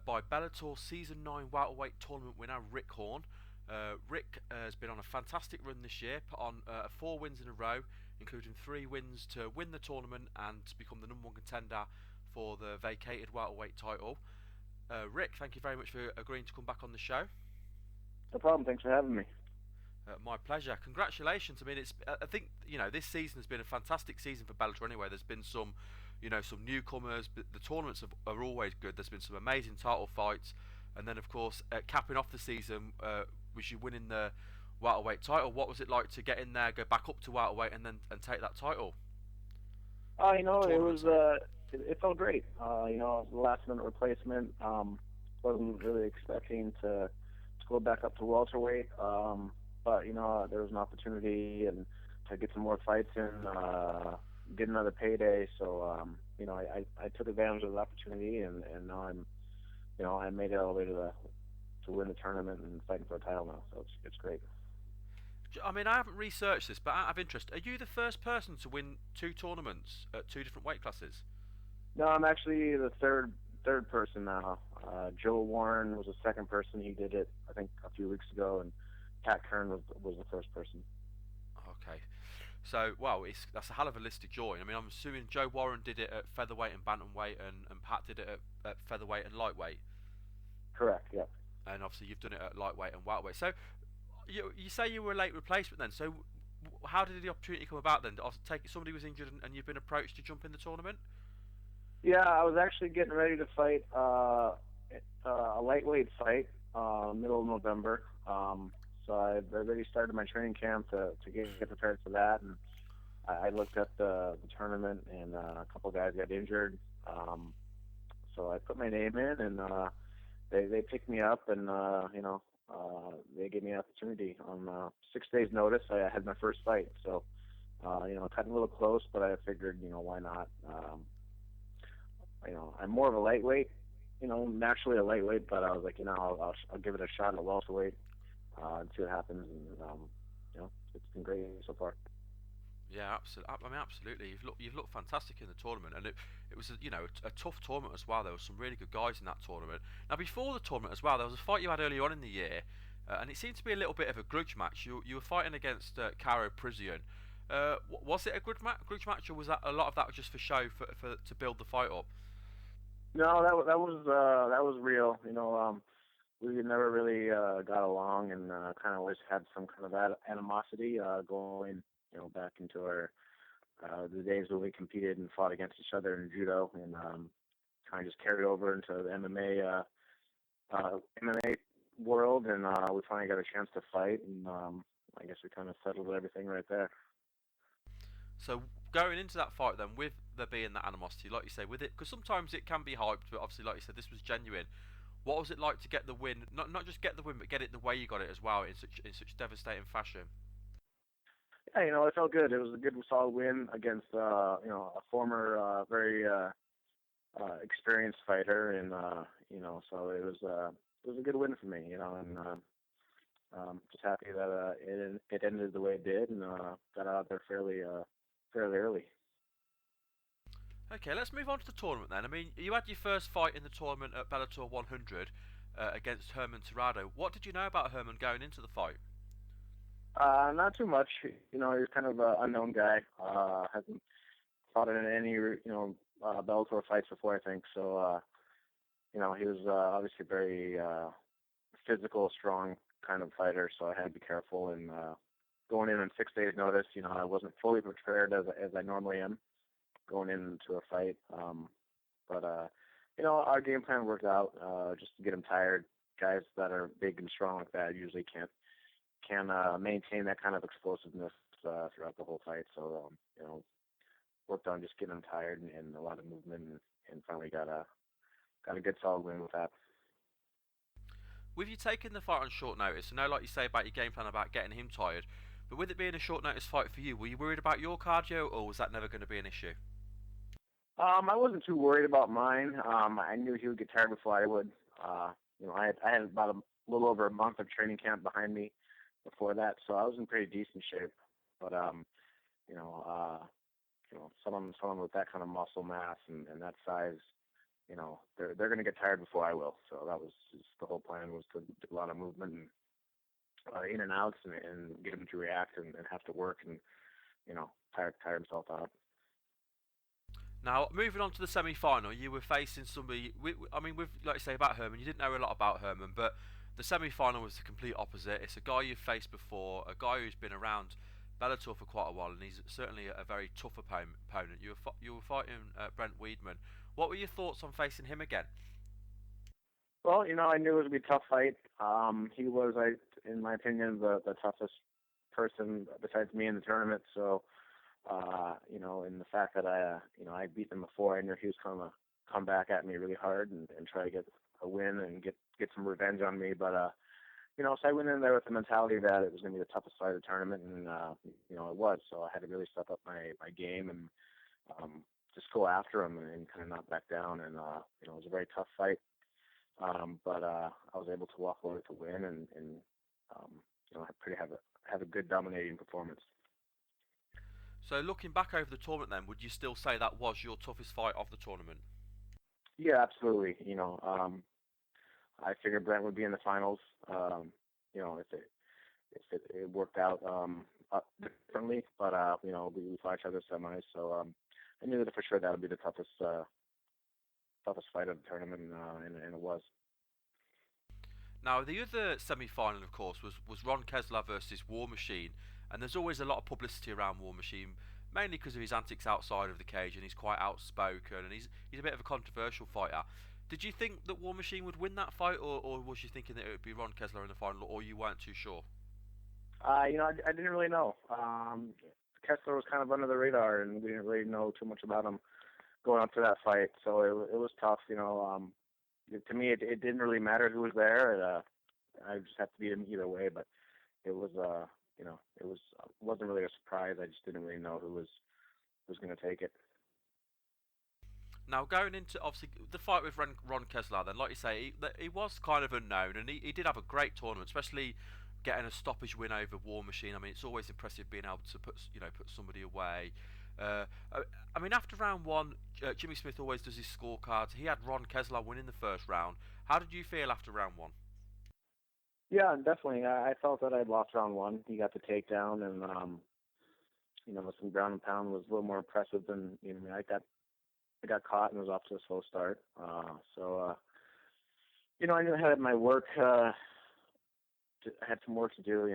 by Bellator Season 9 welterweight tournament winner Rick Hawn. Rick has been on a fantastic run this year, put on 4 wins in a row, including 3 wins to win the tournament and to become the #1 contender for the vacated welterweight title. Rick, thank you very much for agreeing to come back on the show. No problem. Thanks for having me. My pleasure. Congratulations. I mean, I think this season has been a fantastic season for Bellator. Anyway, there's been some newcomers, but the tournaments are always good. There's been some amazing title fights, and then of course capping off the season was you winning the welterweight title. What was it like to get in there, go back up to welterweight, and take that title? It felt great. It was the last minute replacement. Wasn't really expecting to go back up to welterweight. But there was an opportunity and to get some more fights in, get another payday. So I took advantage of the opportunity, and now I made it all the way to win the tournament and fighting for a title now. So it's great. I mean, I haven't researched this, but out of interest, are you the first person to win 2 tournaments at 2 different weight classes? No, I'm actually the third person now. Joe Warren was the second person. He did it, I think, a few weeks ago, and Pat Kern was the first person. Okay. So, well, that's a hell of a list to join. I mean, I'm assuming Joe Warren did it at featherweight and bantamweight, and Pat did it at featherweight and lightweight. Correct, yeah. And obviously you've done it at lightweight and welterweight. So, you say you were a late replacement then. So, how did the opportunity come about then? Somebody was injured and you've been approached to jump in the tournament? Yeah, I was actually getting ready to fight a lightweight fight middle of November. So I already started my training camp to get prepared for that, and I looked at the tournament, and a couple guys got injured. So I put my name in, and they picked me up, and they gave me an opportunity on 6 days' notice. I had my first fight, so cut a little close, but I figured, why not? I'm more of a lightweight, naturally a lightweight, but I was like, I'll give it a shot at a welterweight and see what happens. And it's been great so far. Yeah, absolutely. I mean, absolutely. You've looked fantastic in the tournament, and it was a tough tournament as well. There were some really good guys in that tournament. Now, before the tournament as well, there was a fight you had early on in the year, and it seemed to be a little bit of a grudge match. You were fighting against Caro Prision. Was it a grudge match, or was that a lot of that was just for show to build the fight up? No, that was real. We never really got along, and kind of always had some kind of animosity going, back into our the days when we competed and fought against each other in judo, and kind of just carried over into the MMA world, and we finally got a chance to fight, and I guess we kind of settled everything right there. So going into that fight then, with there being that animosity, like you say, with it, because sometimes it can be hyped, but obviously, like you said, this was genuine. What was it like to get the win? Not just get the win, but get it the way you got it as well, in such devastating fashion. Yeah, it felt good. It was a good, solid win against a former very experienced fighter, and so it was a good win for me, and just happy that it ended the way it did, and got out there fairly early. Okay, let's move on to the tournament then. I mean, you had your first fight in the tournament at Bellator 100 against Herman Tirado. What did you know about Herman going into the fight? Not too much. He's kind of an unknown guy. Hasn't fought in any Bellator fights before, I think. So he was obviously very physical, strong kind of fighter. So I had to be careful, and going in on 6 days' notice, I wasn't fully prepared as I normally am going into a fight. But our game plan worked out just to get him tired. Guys that are big and strong like that usually can maintain that kind of explosiveness throughout the whole fight. So worked on just getting him tired and a lot of movement, and finally got a good solid win with that. With you taking the fight on short notice, I know, like you say about your game plan about getting him tired, but with it being a short notice fight for you, were you worried about your cardio, or was that never going to be an issue? I wasn't too worried about mine. I knew he would get tired before I would. I had about a little over a month of training camp behind me before that, so I was in pretty decent shape. But someone with that kind of muscle mass and that size, they're going to get tired before I will. So that was just the whole plan, was to do a lot of movement and in and outs, and get him to react and have to work and tire himself out. Now, moving on to the semi-final, you were facing somebody. With like you say about Herman, you didn't know a lot about Herman, but the semi-final was the complete opposite. It's a guy you've faced before, a guy who's been around Bellator for quite a while, and he's certainly a very tough opponent. You were fighting Brent Weidman. What were your thoughts on facing him again? Well, I knew it would be a tough fight. He was, in my opinion, the toughest person besides me in the tournament. So, and the fact that I beat him before, I knew he was going to come back at me really hard and try to get a win and get some revenge on me. But, so I went in there with the mentality that it was going to be the toughest fight of the tournament, and, it was. So I had to really step up my game and just go after him and kind of not back down. And, it was a very tough fight. But I was able to walk away with a win, and I have a good dominating performance. So looking back over the tournament then, would you still say that was your toughest fight of the tournament? Yeah, absolutely. I figured Brent would be in the finals. If it worked out differently, but we fought each other semis, so I knew that for sure that would be the toughest fight of the tournament, and it was. Now, the other semi-final, of course, was Ron Kesler versus War Machine, and there's always a lot of publicity around War Machine, mainly because of his antics outside of the cage, and he's quite outspoken, and he's a bit of a controversial fighter. Did you think that War Machine would win that fight, or was you thinking that it would be Ron Kesler in the final, or you weren't too sure? I didn't really know. Kessler was kind of under the radar, and we didn't really know too much about him going up to that fight, so it was tough. To me, it didn't really matter who was there. I just had to beat him either way, but it was, wasn't really a surprise. I just didn't really know who was going to take it. Now, going into, obviously, the fight with Ron Kesler, then, like you say, he was kind of unknown, and he did have a great tournament, especially getting a stoppage win over War Machine. I mean, it's always impressive being able to put somebody away. I mean, after round one, Jimmy Smith always does his scorecards. He had Ron Kesler winning the first round. How did you feel after round one? Yeah, definitely. I felt that I'd lost round one. He got the takedown, and some ground and pound was a little more impressive than I got caught and was off to a slow start. I knew I had my work. I had some work to do,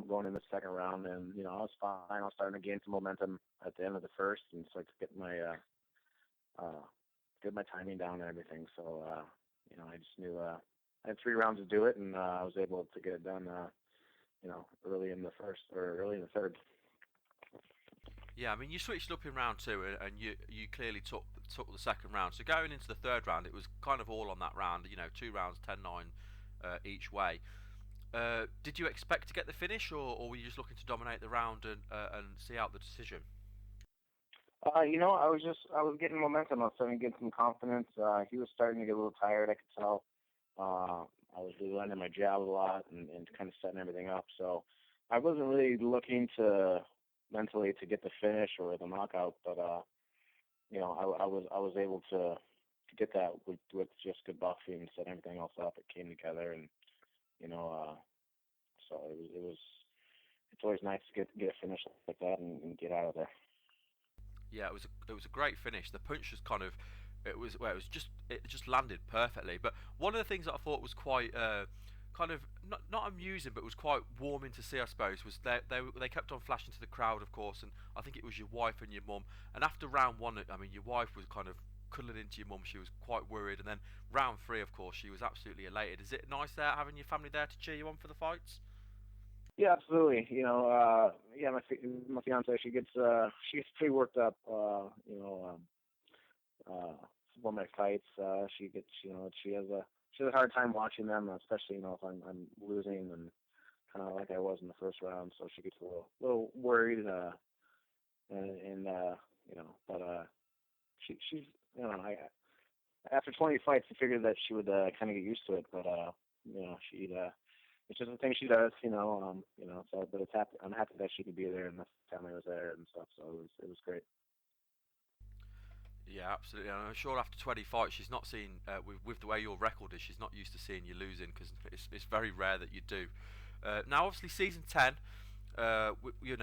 going in the second round, and I was fine. I was starting to gain some momentum at the end of the first, and start to get my timing down and everything. So I just knew I had 3 rounds to do it, and I was able to get it done. Early in the first or early in the third. Yeah, I mean, you switched up in round 2, and you clearly took the second round. So going into the third round, it was kind of all on that round. 2 rounds, 10-9 each way. Did you expect to get the finish, or were you just looking to dominate the round and see out the decision? I was getting momentum. I was starting to get some confidence. He was starting to get a little tired, I could tell. I was landing my jab a lot and kind of setting everything up. So I wasn't really looking mentally to get the finish or the knockout, but I was able to get that with just good boxing and set everything else up. It came together, and so it's always nice to get a finish like that and get out of there. Yeah, it was a great finish. The punch was it just landed perfectly. But one of the things that I thought was quite kind of not amusing, but was quite warming to see, I suppose, was they kept on flashing to the crowd, of course, and I think it was your wife and your mum. And after round 1, I mean, your wife was kind of cuddling into your mum. She was quite worried, and then round 3, of course, she was absolutely elated. Is it nice there having your family there to cheer you on for the fights? Yeah, absolutely. My fiance, she gets pretty worked up. For my fights, she has a hard time watching them, especially if I'm losing, and kind of like I was in the first round. So she gets a little worried, but she's after 20 fights, I figured that she would kind of get used to it, but it's just a thing she does, So, but I'm happy that she could be there and the family was there and stuff. So it was great. Yeah, absolutely. And I'm sure after 20 fights, she's not seen with the way your record is. She's not used to seeing you losing, because it's very rare that you do. Now, obviously, season 10.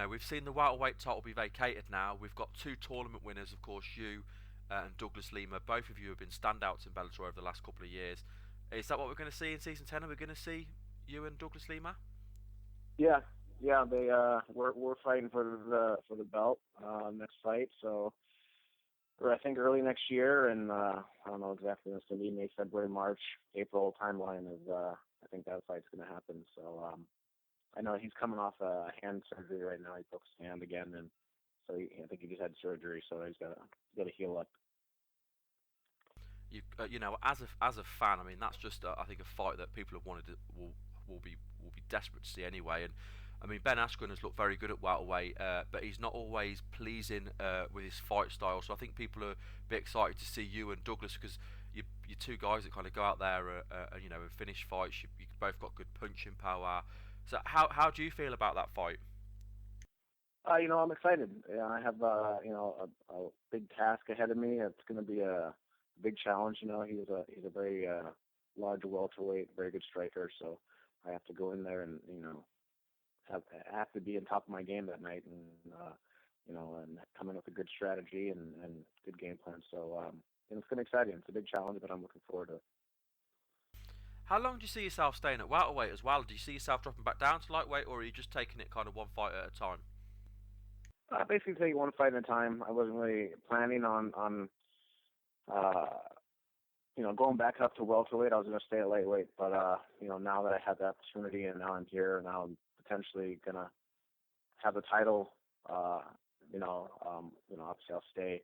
We've seen the welterweight title be vacated now. We've got 2 tournament winners, of course, you and Douglas Lima. Both of you have been standouts in Bellator over the last couple of years. Is that what we're going to see in season 10? Are we going to see you and Douglas Lima? Yeah. They we're fighting for the belt next fight. So, I think early next year, and I don't know exactly when it's going to be. May, February, March, April timeline is. I think that fight's going to happen. So I know he's coming off a hand surgery right now. He broke his hand again, and so I think he just had surgery. So he's got to heal up. As a fan, I mean, that's just I think a fight that people have wanted will be desperate to see anyway. And I mean, Ben Askren has looked very good at welterweight, but he's not always pleasing with his fight style. So I think people are a bit excited to see you and Douglas, because you're 2 guys that kind of go out there and finish fights. You both got good punching power. So how do you feel about that fight? I'm excited. Yeah, I have a big task ahead of me. It's going to be a big challenge. He's a very large welterweight, very good striker. So I have to go in there and have to be on top of my game that night, and and come in with a good strategy and good game plan. So it's going to be exciting. It's a big challenge, but I'm looking forward to it. How long do you see yourself staying at welterweight as well? Do you see yourself dropping back down to lightweight, or are you just taking it kind of one fight at a time? Basically, take one fight at a time. I wasn't really planning on going back up to welterweight. I was going to stay at lightweight, but now that I have the opportunity and now I'm here, now I'm potentially going to have the title. Obviously I'll stay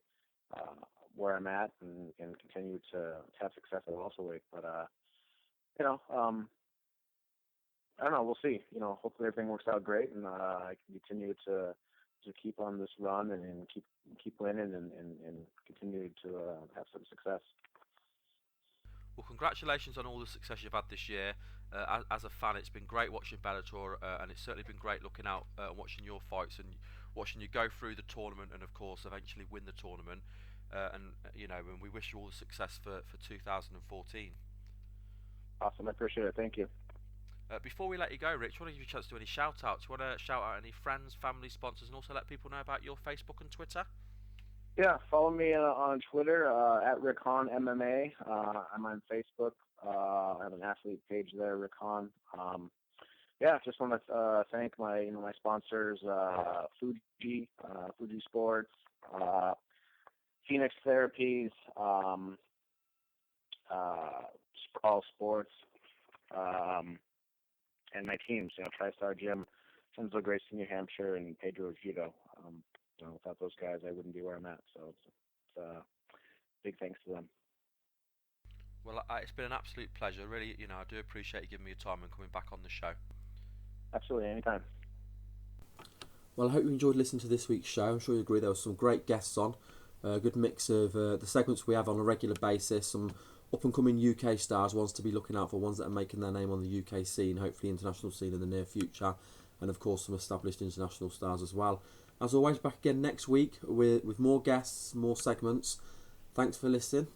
where I'm at and continue to have success at welterweight. But I don't know. We'll see. Hopefully everything works out great, and I can continue to keep on this run and keep winning and continue to have some success. Well, congratulations on all the success you've had this year. As a fan, it's been great watching Bellator, and it's certainly been great looking out and watching your fights and watching you go through the tournament and, of course, eventually win the tournament. And we wish you all the success for 2014. Awesome. I appreciate it. Thank you. Before we let you go, Rich, I want to give you a chance to do any shout-outs. You want to shout out any friends, family, sponsors, and also let people know about your Facebook and Twitter? Yeah, follow me on Twitter at Rick Hawn MMA. I'm on Facebook. I have an athlete page there, Rick Hawn. Just want to thank my sponsors, Fuji Sports, Phoenix Therapies, Sprawl Sports, and my teams. TriStar Gym, Sons of Grace in New Hampshire, and Pedro Judo. Without those guys, I wouldn't be where I'm at. So it's big thanks to them. Well, it's been an absolute pleasure. Really, I do appreciate you giving me your time and coming back on the show. Absolutely, anytime. Well, I hope you enjoyed listening to this week's show. I'm sure you agree there were some great guests on. A good mix of the segments we have on a regular basis, some up-and-coming UK stars, ones to be looking out for, ones that are making their name on the UK scene, hopefully international scene in the near future, and of course some established international stars as well. As always, back again next week with more guests, more segments. Thanks for listening,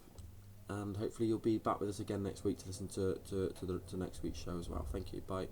and hopefully you'll be back with us again next week to listen to next week's show as well. Thank you. Bye.